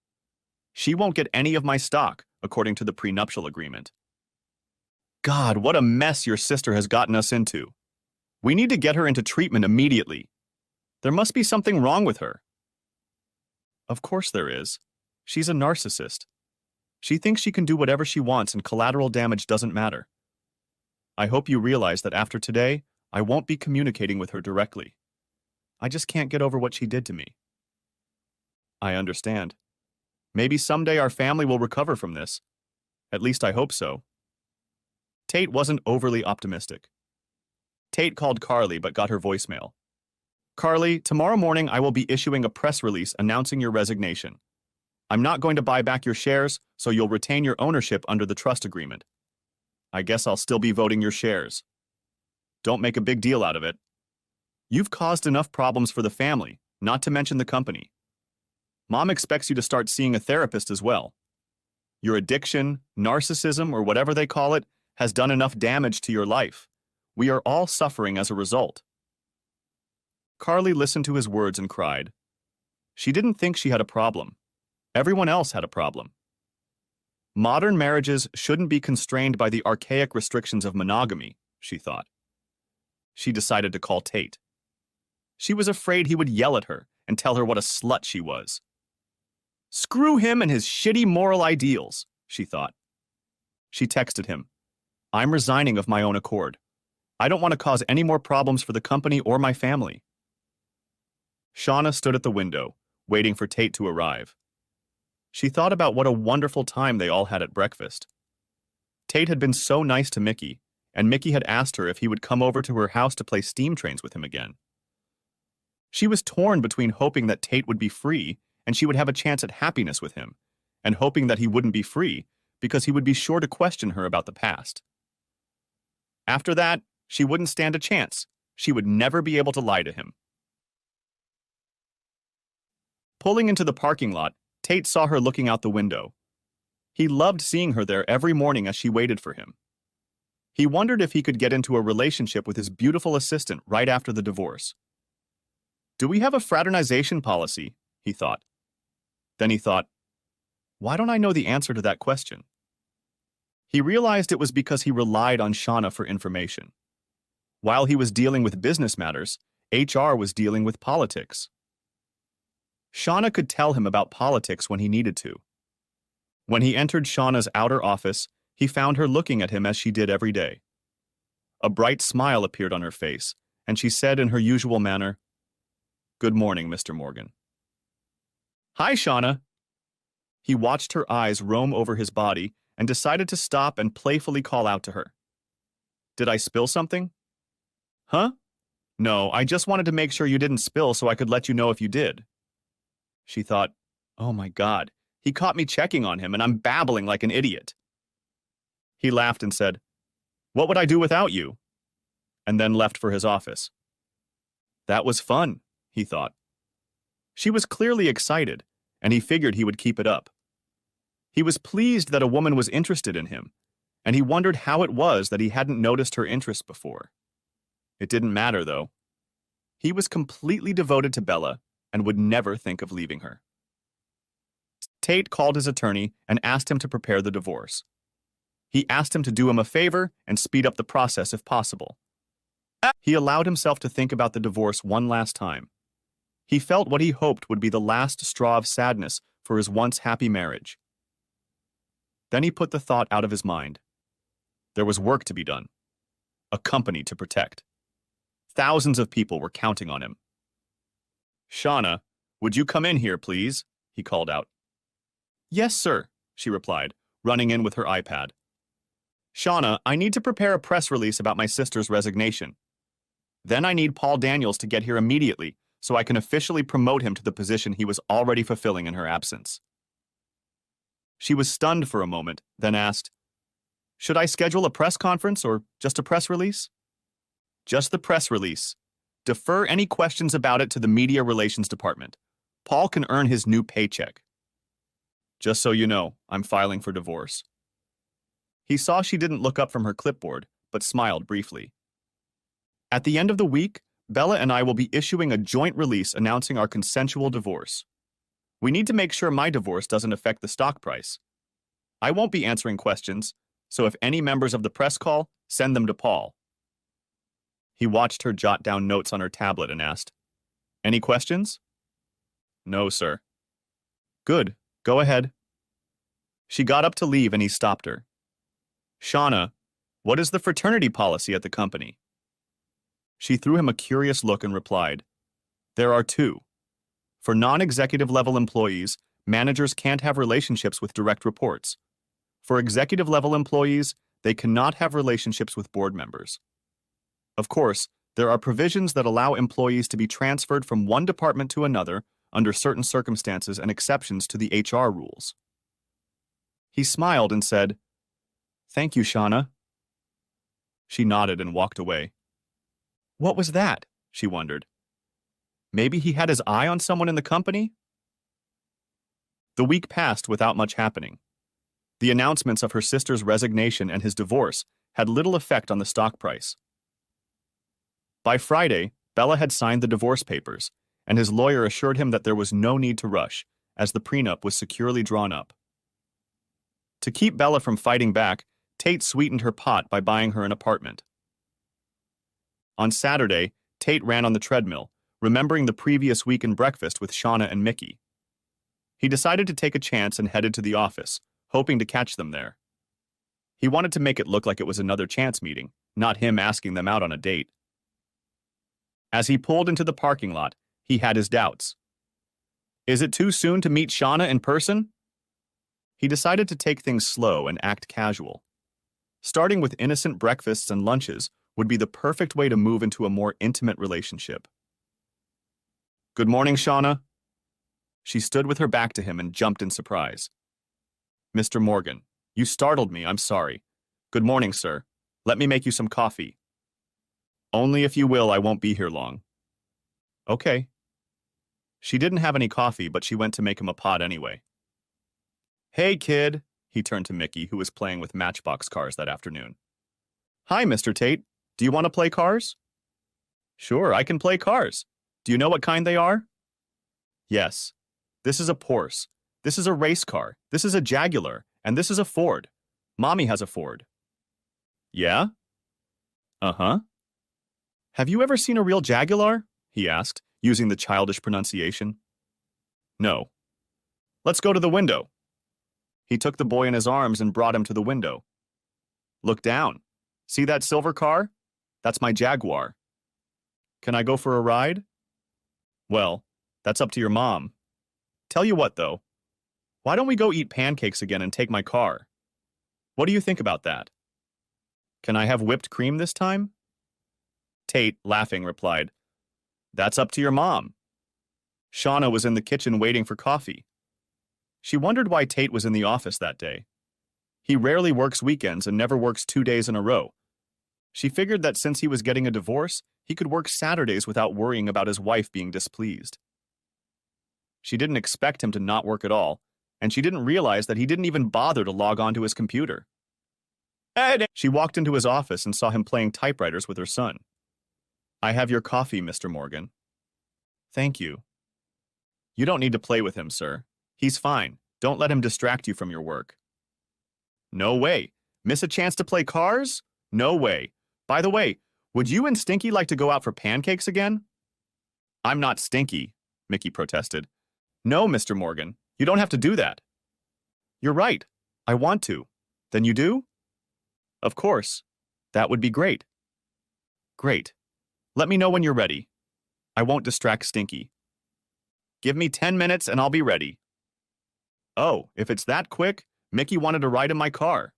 She won't get any of my stock, according to the prenuptial agreement. God, what a mess your sister has gotten us into. We need to get her into treatment immediately. There must be something wrong with her. Of course there is. She's a narcissist. She thinks she can do whatever she wants and collateral damage doesn't matter. I hope you realize that after today, I won't be communicating with her directly. I just can't get over what she did to me. I understand. Maybe someday our family will recover from this. At least I hope so. Tate wasn't overly optimistic. Tate called Carly but got her voicemail. Carly, tomorrow morning I will be issuing a press release announcing your resignation. I'm not going to buy back your shares, so you'll retain your ownership under the trust agreement. I guess I'll still be voting your shares. Don't make a big deal out of it. You've caused enough problems for the family, not to mention the company. Mom expects you to start seeing a therapist as well. Your addiction, narcissism, or whatever they call it, has done enough damage to your life. We are all suffering as a result. Carly listened to his words and cried. She didn't think she had a problem. Everyone else had a problem. Modern marriages shouldn't be constrained by the archaic restrictions of monogamy, she thought. She decided to call Tate. She was afraid he would yell at her and tell her what a slut she was. Screw him and his shitty moral ideals, she thought. She texted him. I'm resigning of my own accord. I don't want to cause any more problems for the company or my family. Shauna stood at the window, waiting for Tate to arrive. She thought about what a wonderful time they all had at breakfast. Tate had been so nice to Mickey, and Mickey had asked her if he would come over to her house to play steam trains with him again. She was torn between hoping that Tate would be free and she would have a chance at happiness with him, and hoping that he wouldn't be free because he would be sure to question her about the past. After that, she wouldn't stand a chance. She would never be able to lie to him. Pulling into the parking lot, Tate saw her looking out the window. He loved seeing her there every morning as she waited for him. He wondered if he could get into a relationship with his beautiful assistant right after the divorce. Do we have a fraternization policy? He thought. Then he thought, why don't I know the answer to that question? He realized it was because he relied on Shauna for information. While he was dealing with business matters, HR was dealing with politics. Shauna could tell him about politics when he needed to. When he entered Shauna's outer office, he found her looking at him as she did every day. A bright smile appeared on her face, and she said in her usual manner, "Good morning, Mr. Morgan." "Hi, Shauna." He watched her eyes roam over his body and decided to stop and playfully call out to her. "Did I spill something?" "Huh? No, I just wanted to make sure you didn't spill so I could let you know if you did." She thought, oh my God, he caught me checking on him and I'm babbling like an idiot. He laughed and said, "What would I do without you?" And then left for his office. That was fun, he thought. She was clearly excited, and he figured he would keep it up. He was pleased that a woman was interested in him, and he wondered how it was that he hadn't noticed her interest before. It didn't matter, though. He was completely devoted to Bella and would never think of leaving her. Tate called his attorney and asked him to prepare the divorce. He asked him to do him a favor and speed up the process if possible. He allowed himself to think about the divorce one last time. He felt what he hoped would be the last straw of sadness for his once happy marriage. Then he put the thought out of his mind. There was work to be done. A company to protect. Thousands of people were counting on him. "Shauna, would you come in here, please?" he called out. "Yes, sir," she replied, running in with her iPad. "Shauna, I need to prepare a press release about my sister's resignation. Then I need Paul Daniels to get here immediately so I can officially promote him to the position he was already fulfilling in her absence." She was stunned for a moment, then asked, "Should I schedule a press conference or just a press release?" "Just the press release. Defer any questions about it to the media relations department. Paul can earn his new paycheck. Just so you know, I'm filing for divorce." He saw she didn't look up from her clipboard, but smiled briefly. "At the end of the week, Bella and I will be issuing a joint release announcing our consensual divorce. We need to make sure my divorce doesn't affect the stock price. I won't be answering questions, so if any members of the press call, send them to Paul." He watched her jot down notes on her tablet and asked, "Any questions?" "No, sir." "Good. Go ahead." She got up to leave and he stopped her. "Shauna, what is the fraternity policy at the company?" She threw him a curious look and replied, "There are two. For non-executive level employees, managers can't have relationships with direct reports. For executive level employees, they cannot have relationships with board members. Of course, there are provisions that allow employees to be transferred from one department to another under certain circumstances and exceptions to the HR rules." He smiled and said, "Thank you, Shauna." She nodded and walked away. What was that? She wondered. Maybe he had his eye on someone in the company? The week passed without much happening. The announcements of her sister's resignation and his divorce had little effect on the stock price. By Friday, Bella had signed the divorce papers, and his lawyer assured him that there was no need to rush, as the prenup was securely drawn up. To keep Bella from fighting back, Tate sweetened her pot by buying her an apartment. On Saturday, Tate ran on the treadmill, remembering the previous week in breakfast with Shauna and Mickey. He decided to take a chance and headed to the office, hoping to catch them there. He wanted to make it look like it was another chance meeting, not him asking them out on a date. As he pulled into the parking lot, he had his doubts. Is it too soon to meet Shauna in person? He decided to take things slow and act casual. Starting with innocent breakfasts and lunches would be the perfect way to move into a more intimate relationship. Good morning, Shauna. She stood with her back to him and jumped in surprise. Mr. Morgan, you startled me, I'm sorry. Good morning, sir. Let me make you some coffee. Only if you will, I won't be here long. Okay. She didn't have any coffee, but she went to make him a pot anyway. Hey, kid, he turned to Mickey, who was playing with Matchbox cars that afternoon. Hi, Mr. Tate. Do you want to play cars? Sure, I can play cars. Do you know what kind they are? Yes. This is a Porsche. This is a race car. This is a Jaguar. And this is a Ford. Mommy has a Ford. Yeah? Uh-huh. Have you ever seen a real Jaguar? He asked, using the childish pronunciation. No. Let's go to the window. He took the boy in his arms and brought him to the window. Look down. See that silver car? That's my Jaguar. Can I go for a ride? Well, that's up to your mom. Tell you what, though. Why don't we go eat pancakes again and take my car? What do you think about that? Can I have whipped cream this time? Tate, laughing, replied, That's up to your mom. Shauna was in the kitchen waiting for coffee. She wondered why Tate was in the office that day. He rarely works weekends and never works 2 days in a row. She figured that since he was getting a divorce, he could work Saturdays without worrying about his wife being displeased. She didn't expect him to not work at all, and she didn't realize that he didn't even bother to log on to his computer. She walked into his office and saw him playing typewriters with her son. I have your coffee, Mr. Morgan. Thank you. You don't need to play with him, sir. He's fine. Don't let him distract you from your work. No way. Miss a chance to play cars? No way. By the way, would you and Stinky like to go out for pancakes again? I'm not Stinky, Mickey protested. No, Mr. Morgan. You don't have to do that. You're right. I want to. Then you do? Of course. That would be great. Great. Let me know when you're ready. I won't distract Stinky. Give me 10 minutes and I'll be ready. Oh, if it's that quick, Mickey wanted to ride in my car.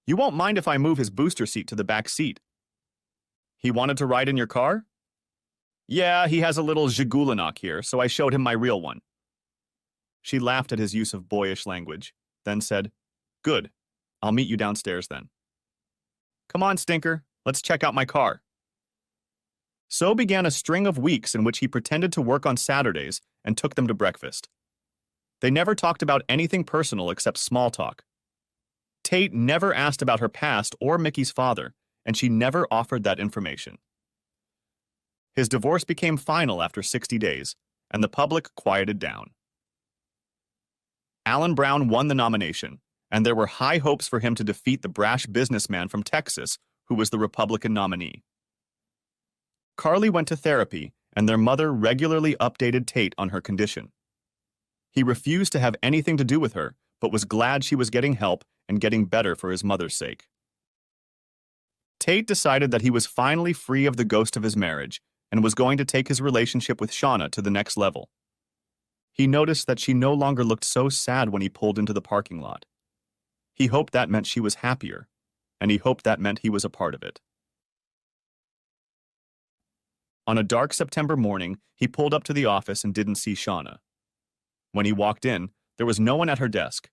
You won't mind if I move his booster seat to the back seat. He wanted to ride in your car? Yeah, he has a little Zhigulinok here, so I showed him my real one. She laughed at his use of boyish language, then said, Good. I'll meet you downstairs then. Come on, Stinker. Let's check out my car. So began a string of weeks in which he pretended to work on Saturdays and took them to breakfast. They never talked about anything personal except small talk. Tate never asked about her past or Mickey's father, and she never offered that information. His divorce became final after 60 days, and the public quieted down. Alan Brown won the nomination, and there were high hopes for him to defeat the brash businessman from Texas who was the Republican nominee. Carly went to therapy, and their mother regularly updated Tate on her condition. He refused to have anything to do with her, but was glad she was getting help and getting better for his mother's sake. Tate decided that he was finally free of the ghost of his marriage and was going to take his relationship with Shauna to the next level. He noticed that she no longer looked so sad when he pulled into the parking lot. He hoped that meant she was happier, and he hoped that meant he was a part of it. On a dark September morning, he pulled up to the office and didn't see Shauna. When he walked in, there was no one at her desk.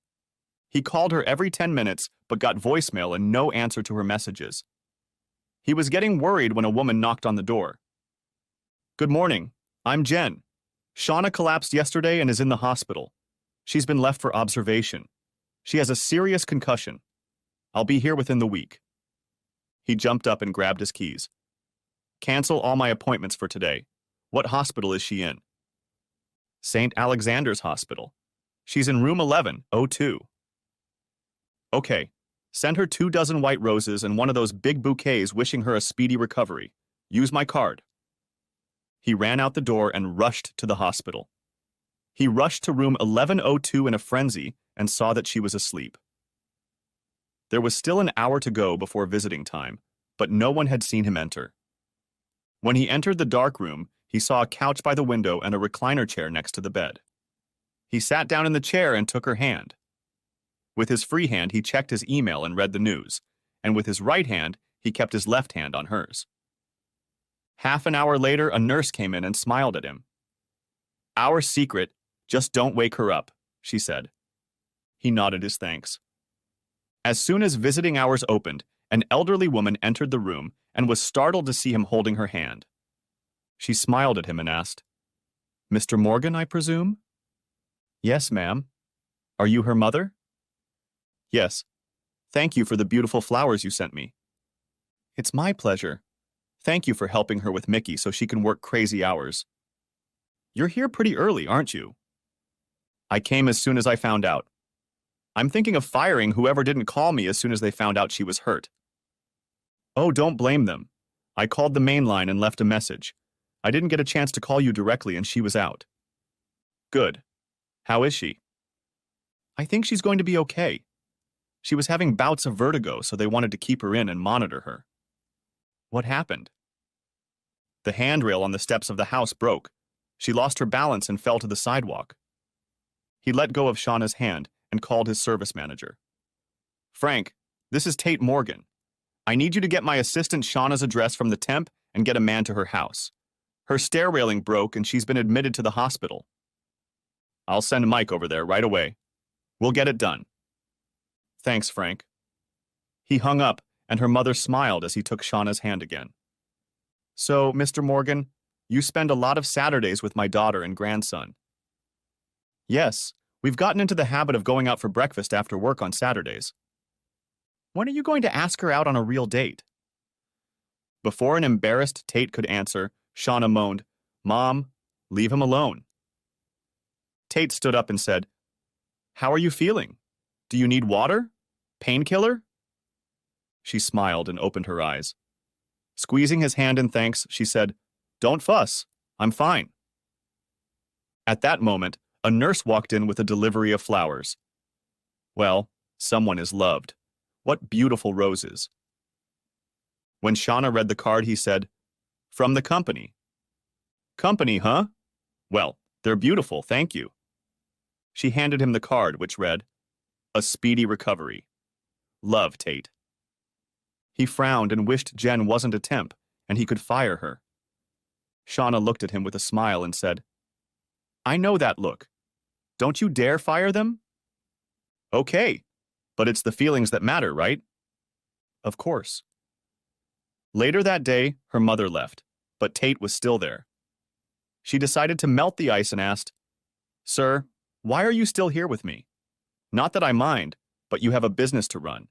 He called her every 10 minutes, but got voicemail and no answer to her messages. He was getting worried when a woman knocked on the door. Good morning. I'm Jen. Shauna collapsed yesterday and is in the hospital. She's been left for observation. She has a serious concussion. I'll be here within the week. He jumped up and grabbed his keys. Cancel all my appointments for today. What hospital is she in? St. Alexander's Hospital. She's in room 1102. Okay. Send her 24 white roses and one of those big bouquets wishing her a speedy recovery. Use my card. He ran out the door and rushed to the hospital. He rushed to room 1102 in a frenzy and saw that she was asleep. There was still an hour to go before visiting time, but no one had seen him enter. When he entered the dark room, he saw a couch by the window and a recliner chair next to the bed. He sat down in the chair and took her hand. With his free hand, he checked his email and read the news, and with his right hand, he kept his left hand on hers. Half an hour later, a nurse came in and smiled at him. "Our secret, just don't wake her up," she said. He nodded his thanks. As soon as visiting hours opened, an elderly woman entered the room and was startled to see him holding her hand. She smiled at him and asked, "Mr. Morgan, I presume?" "Yes, ma'am." "Are you her mother?" "Yes. Thank you for the beautiful flowers you sent me." "It's my pleasure. Thank you for helping her with Mickey so she can work crazy hours." "You're here pretty early, aren't you?" "I came as soon as I found out. I'm thinking of firing whoever didn't call me as soon as they found out she was hurt." "Oh, don't blame them. I called the main line and left a message. I didn't get a chance to call you directly and she was out." "Good. How is she?" "I think she's going to be okay. She was having bouts of vertigo, so they wanted to keep her in and monitor her." "What happened?" "The handrail on the steps of the house broke. She lost her balance and fell to the sidewalk." He let go of Shauna's hand and called his service manager. "Frank, this is Tate Morgan. I need you to get my assistant Shauna's address from the temp and get a man to her house. Her stair railing broke and she's been admitted to the hospital." "I'll send Mike over there right away. We'll get it done." "Thanks, Frank." He hung up, and her mother smiled as he took Shauna's hand again. "So, Mr. Morgan, you spend a lot of Saturdays with my daughter and grandson." "Yes, we've gotten into the habit of going out for breakfast after work on Saturdays." "When are you going to ask her out on a real date?" Before an embarrassed Tate could answer, Shauna moaned, "Mom, leave him alone." Tate stood up and said, "How are you feeling? Do you need water? Painkiller?" She smiled and opened her eyes. Squeezing his hand in thanks, she said, "Don't fuss. I'm fine." At that moment, a nurse walked in with a delivery of flowers. Well, someone is loved. What beautiful roses. When Shauna read the card, he said, "From the company." "Company, huh? Well, they're beautiful, thank you." She handed him the card, which read, "A speedy recovery. Love, Tate." He frowned and wished Jen wasn't a temp, and he could fire her. Shauna looked at him with a smile and said, "I know that look. Don't you dare fire them?" "Okay, but it's the feelings that matter, right?" "Of course." Later that day, her mother left, but Tate was still there. She decided to melt the ice and asked, "Sir, why are you still here with me? Not that I mind, but you have a business to run."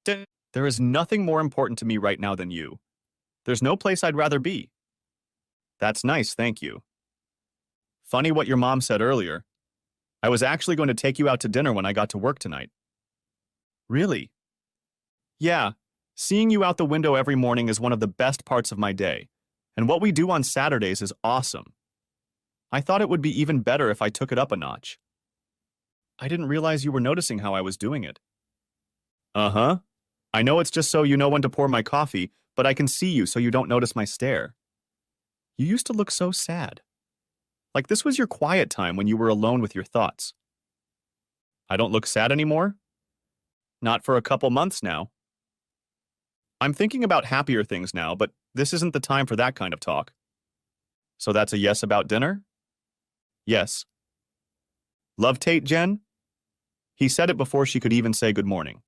"There is nothing more important to me right now than you. There's no place I'd rather be." "That's nice, thank you." "Funny what your mom said earlier. I was actually going to take you out to dinner when I got to work tonight." "Really?" "Yeah, seeing you out the window every morning is one of the best parts of my day, and what we do on Saturdays is awesome. I thought it would be even better if I took it up a notch." "I didn't realize you were noticing how I was doing it." "Uh-huh. I know it's just so you know when to pour my coffee, but I can see you so you don't notice my stare. You used to look so sad. Like this was your quiet time when you were alone with your thoughts." "I don't look sad anymore?" "Not for a couple months now." "I'm thinking about happier things now, but this isn't the time for that kind of talk." "So that's a yes about dinner?" "Yes." "Love Tate, Jen?" He said it before she could even say good morning.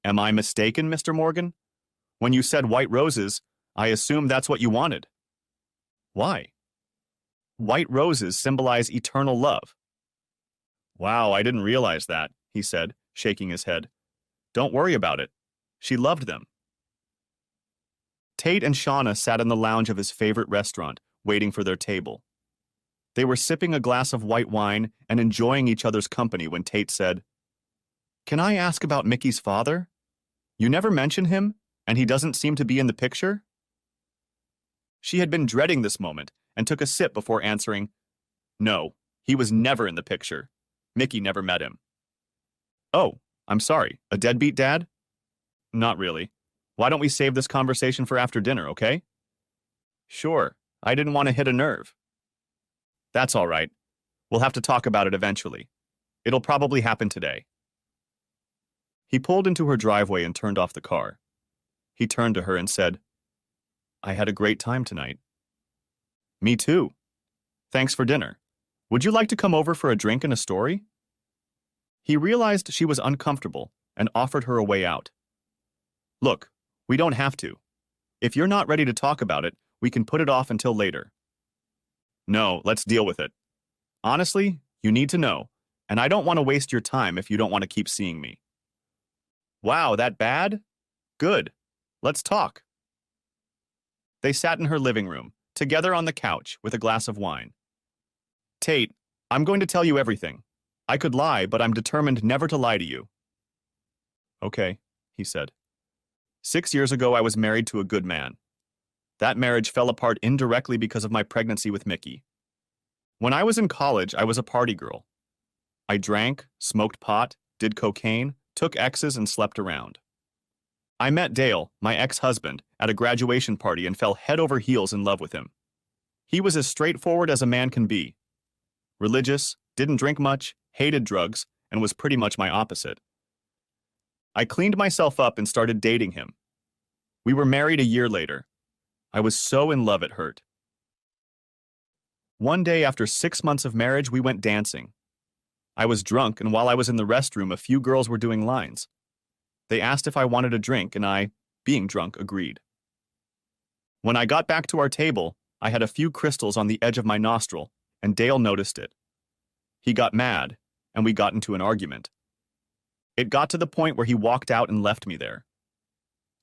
"Am I mistaken, Mr. Morgan? When you said white roses, I assumed that's what you wanted." "Why?" "White roses symbolize eternal love." "Wow, I didn't realize that," he said, shaking his head. "Don't worry about it. She loved them." Tate and Shauna sat in the lounge of his favorite restaurant, waiting for their table. They were sipping a glass of white wine and enjoying each other's company when Tate said, "Can I ask about Mickey's father? You never mention him, and he doesn't seem to be in the picture?" She had been dreading this moment and took a sip before answering, "No, he was never in the picture. Mickey never met him." "Oh, I'm sorry, a deadbeat dad? Not really. Why don't we save this conversation for after dinner, okay? Sure, I didn't want to hit a nerve. That's all right. We'll have to talk about it eventually. It'll probably happen today. He pulled into her driveway and turned off the car. He turned to her and said, I had a great time tonight. Me too. Thanks for dinner. Would you like to come over for a drink and a story? He realized she was uncomfortable and offered her a way out. Look, we don't have to. If you're not ready to talk about it, we can put it off until later. No, let's deal with it. Honestly, you need to know, and I don't want to waste your time if you don't want to keep seeing me. Wow, that bad? Good. Let's talk. They sat in her living room, together on the couch with a glass of wine. Tate, I'm going to tell you everything. I could lie, but I'm determined never to lie to you. Okay, he said. 6 years ago, I was married to a good man. That marriage fell apart indirectly because of my pregnancy with Mickey. When I was in college, I was a party girl. I drank, smoked pot, did cocaine, took exes, and slept around. I met Dale, my ex-husband, at a graduation party and fell head over heels in love with him. He was as straightforward as a man can be. Religious, didn't drink much, hated drugs, and was pretty much my opposite. I cleaned myself up and started dating him. We were married a year later. I was so in love it hurt. One day after 6 months of marriage, we went dancing. I was drunk, and while I was in the restroom, a few girls were doing lines. They asked if I wanted a drink, and I, being drunk, agreed. When I got back to our table, I had a few crystals on the edge of my nostril, and Dale noticed it. He got mad, and we got into an argument. It got to the point where he walked out and left me there.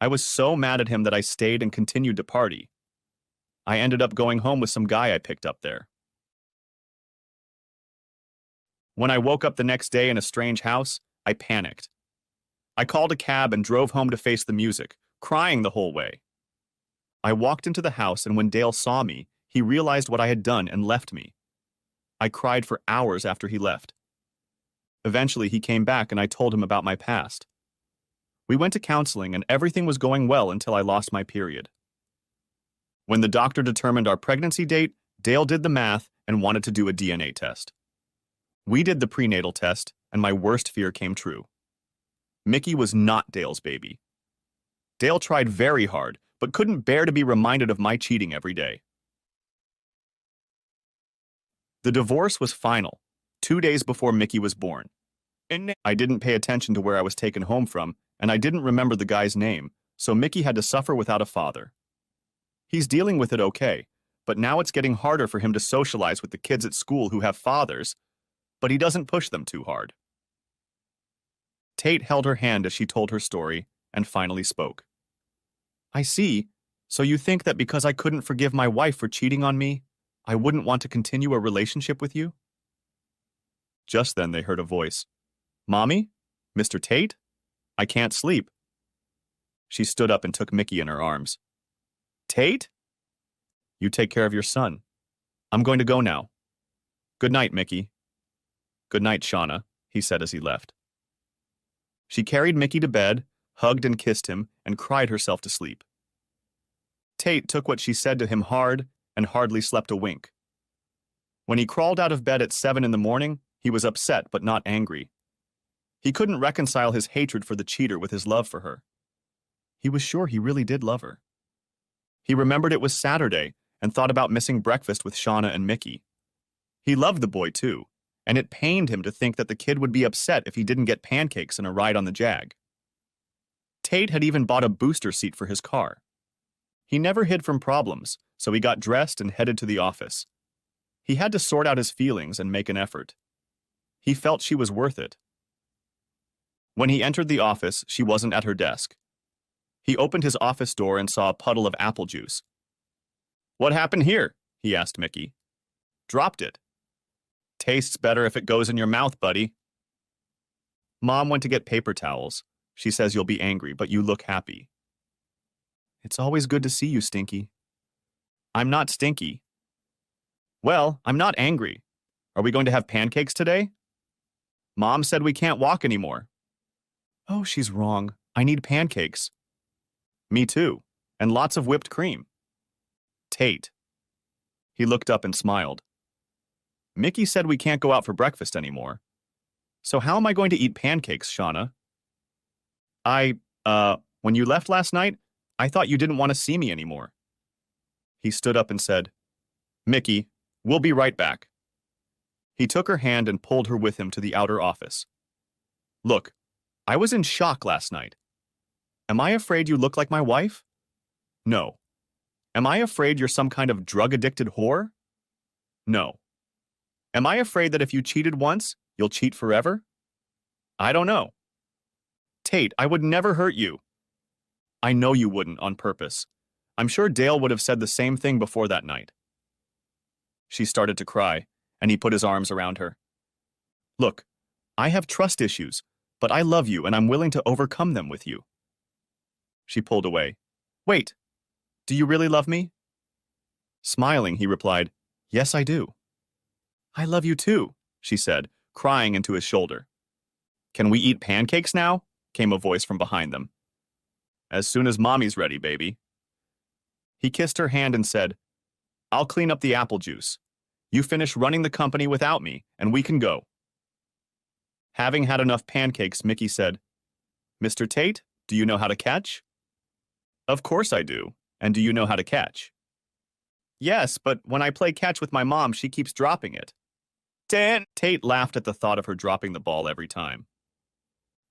I was so mad at him that I stayed and continued to party. I ended up going home with some guy I picked up there. When I woke up the next day in a strange house, I panicked. I called a cab and drove home to face the music, crying the whole way. I walked into the house, and when Dale saw me, he realized what I had done and left me. I cried for hours after he left. Eventually, he came back and I told him about my past. We went to counseling and everything was going well until I lost my period. When the doctor determined our pregnancy date, Dale did the math and wanted to do a DNA test. We did the prenatal test, and my worst fear came true. Mickey was not Dale's baby. Dale tried very hard, but couldn't bear to be reminded of my cheating every day. The divorce was final, 2 days before Mickey was born. I didn't pay attention to where I was taken home from, and I didn't remember the guy's name, so Mickey had to suffer without a father. He's dealing with it okay, but now it's getting harder for him to socialize with the kids at school who have fathers, but he doesn't push them too hard. Tate held her hand as she told her story and finally spoke. I see. So you think that because I couldn't forgive my wife for cheating on me, I wouldn't want to continue a relationship with you? Just then they heard a voice. Mommy? Mr. Tate? I can't sleep. She stood up and took Mickey in her arms. Tate? You take care of your son. I'm going to go now. Good night, Mickey. Good night, Shauna, he said as he left. She carried Mickey to bed, hugged and kissed him, and cried herself to sleep. Tate took what she said to him hard and hardly slept a wink. When he crawled out of bed at 7 in the morning, he was upset but not angry. He couldn't reconcile his hatred for the cheater with his love for her. He was sure he really did love her. He remembered it was Saturday and thought about missing breakfast with Shauna and Mickey. He loved the boy too, and it pained him to think that the kid would be upset if he didn't get pancakes and a ride on the Jag. Tate had even bought a booster seat for his car. He never hid from problems, so he got dressed and headed to the office. He had to sort out his feelings and make an effort. He felt she was worth it. When he entered the office, she wasn't at her desk. He opened his office door and saw a puddle of apple juice. What happened here? He asked Mickey. Dropped it. Tastes better if it goes in your mouth, buddy. Mom went to get paper towels. She says you'll be angry, but you look happy. It's always good to see you, Stinky. I'm not stinky. Well, I'm not angry. Are we going to have pancakes today? Mom said we can't walk anymore. Oh, she's wrong. I need pancakes. Me too. And lots of whipped cream. Tate. He looked up and smiled. Mickey said we can't go out for breakfast anymore. So how am I going to eat pancakes, Shauna? When you left last night, I thought you didn't want to see me anymore. He stood up and said, Mickey, we'll be right back. He took her hand and pulled her with him to the outer office. Look, I was in shock last night. Am I afraid you look like my wife? No. Am I afraid you're some kind of drug-addicted whore? No. Am I afraid that if you cheated once, you'll cheat forever? I don't know. Tate, I would never hurt you. I know you wouldn't on purpose. I'm sure Dale would have said the same thing before that night. She started to cry, and he put his arms around her. Look, I have trust issues, but I love you and I'm willing to overcome them with you. She pulled away. Wait, do you really love me? Smiling, he replied, Yes, I do. I love you too, she said, crying into his shoulder. Can we eat pancakes now? Came a voice from behind them. As soon as Mommy's ready, baby. He kissed her hand and said, I'll clean up the apple juice. You finish running the company without me, and we can go. Having had enough pancakes, Mickey said, Mr. Tate, do you know how to catch? Of course I do. And do you know how to catch? Yes, but when I play catch with my mom, she keeps dropping it. Tate laughed at the thought of her dropping the ball every time.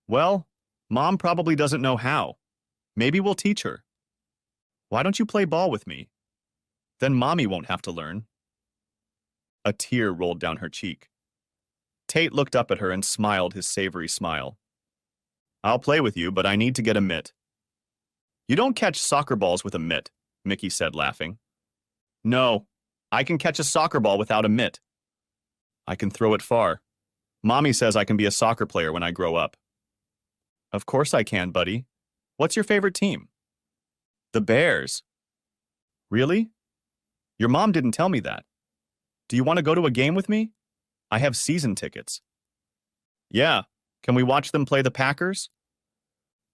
Well, Mom probably doesn't know how. Maybe we'll teach her. Why don't you play ball with me? Then Mommy won't have to learn. A tear rolled down her cheek. Tate looked up at her and smiled his savory smile. I'll play with you, but I need to get a mitt. You don't catch soccer balls with a mitt, Mickey said, laughing. No, I can catch a soccer ball without a mitt. I can throw it far. Mommy says I can be a soccer player when I grow up. Of course I can, buddy. What's your favorite team? The Bears. Really? Your mom didn't tell me that. Do you want to go to a game with me? I have season tickets. Yeah. Can we watch them play the Packers?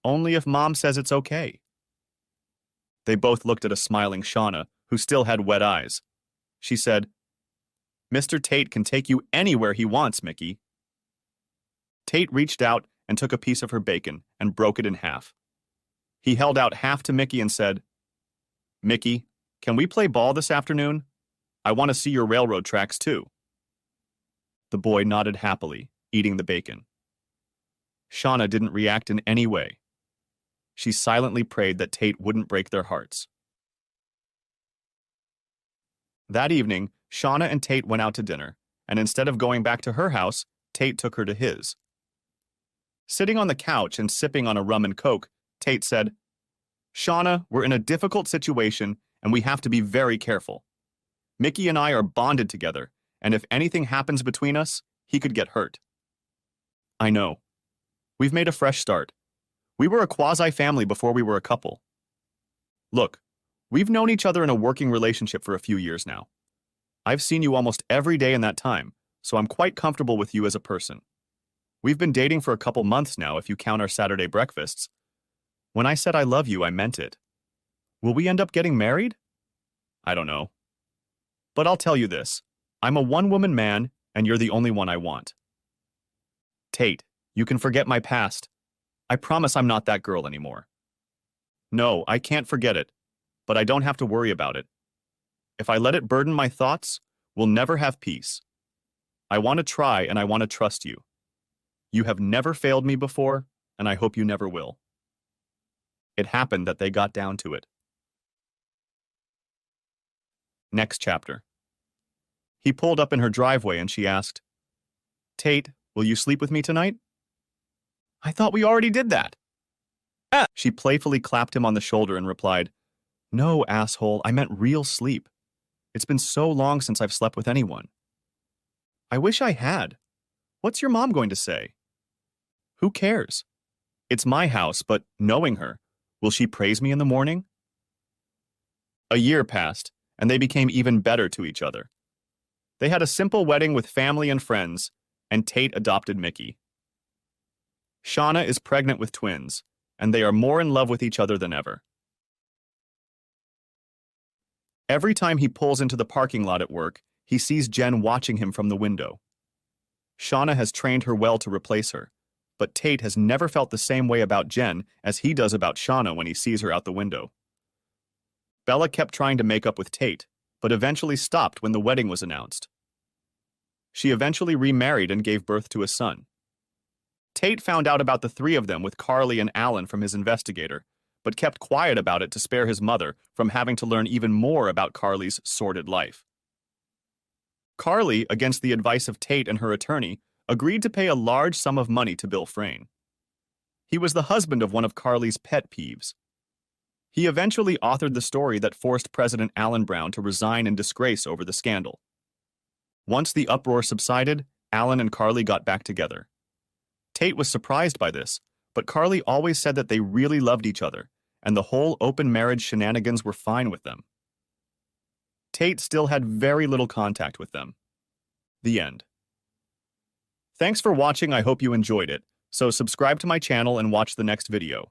Only if Mom says it's okay. They both looked at a smiling Shauna, who still had wet eyes. She said, Mr. Tate can take you anywhere he wants, Mickey. Tate reached out and took a piece of her bacon and broke it in half. He held out half to Mickey and said, Mickey, can we play ball this afternoon? I want to see your railroad tracks too. The boy nodded happily, eating the bacon. Shauna didn't react in any way. She silently prayed that Tate wouldn't break their hearts. That evening, Shauna and Tate went out to dinner, and instead of going back to her house, Tate took her to his. Sitting on the couch and sipping on a rum and coke, Tate said, Shauna, we're in a difficult situation, and we have to be very careful. Mickey and I are bonded together, and if anything happens between us, he could get hurt. I know. We've made a fresh start. We were a quasi-family before we were a couple. Look, we've known each other in a working relationship for a few years now. I've seen you almost every day in that time, so I'm quite comfortable with you as a person. We've been dating for a couple months now if you count our Saturday breakfasts. When I said I love you, I meant it. Will we end up getting married? I don't know. But I'll tell you this. I'm a one-woman man, and you're the only one I want. Tate, you can forget my past. I promise I'm not that girl anymore. No, I can't forget it, but I don't have to worry about it. If I let it burden my thoughts, we'll never have peace. I want to try and I want to trust you. You have never failed me before, and I hope you never will. It happened that they got down to it. Next chapter. He pulled up in her driveway and she asked, Tate, will you sleep with me tonight? I thought we already did that. She playfully clapped him on the shoulder and replied, No, asshole, I meant real sleep. It's been so long since I've slept with anyone. I wish I had. What's your mom going to say? Who cares? It's my house, but knowing her, will she praise me in the morning? A year passed, and they became even better to each other. They had a simple wedding with family and friends, and Tate adopted Mickey. Shauna is pregnant with twins, and they are more in love with each other than ever. Every time he pulls into the parking lot at work, he sees Jen watching him from the window. Shauna has trained her well to replace her, but Tate has never felt the same way about Jen as he does about Shauna when he sees her out the window. Bella kept trying to make up with Tate, but eventually stopped when the wedding was announced. She eventually remarried and gave birth to a son. Tate found out about the three of them with Carly and Alan from his investigator, but kept quiet about it to spare his mother from having to learn even more about Carly's sordid life. Carly, against the advice of Tate and her attorney, agreed to pay a large sum of money to Bill Frayne. He was the husband of one of Carly's pet peeves. He eventually authored the story that forced President Alan Brown to resign in disgrace over the scandal. Once the uproar subsided, Alan and Carly got back together. Tate was surprised by this, but Carly always said that they really loved each other, and the whole open marriage shenanigans were fine with them. Tate still had very little contact with them. The end. Thanks for watching. I hope you enjoyed it, so subscribe to my channel and watch the next video.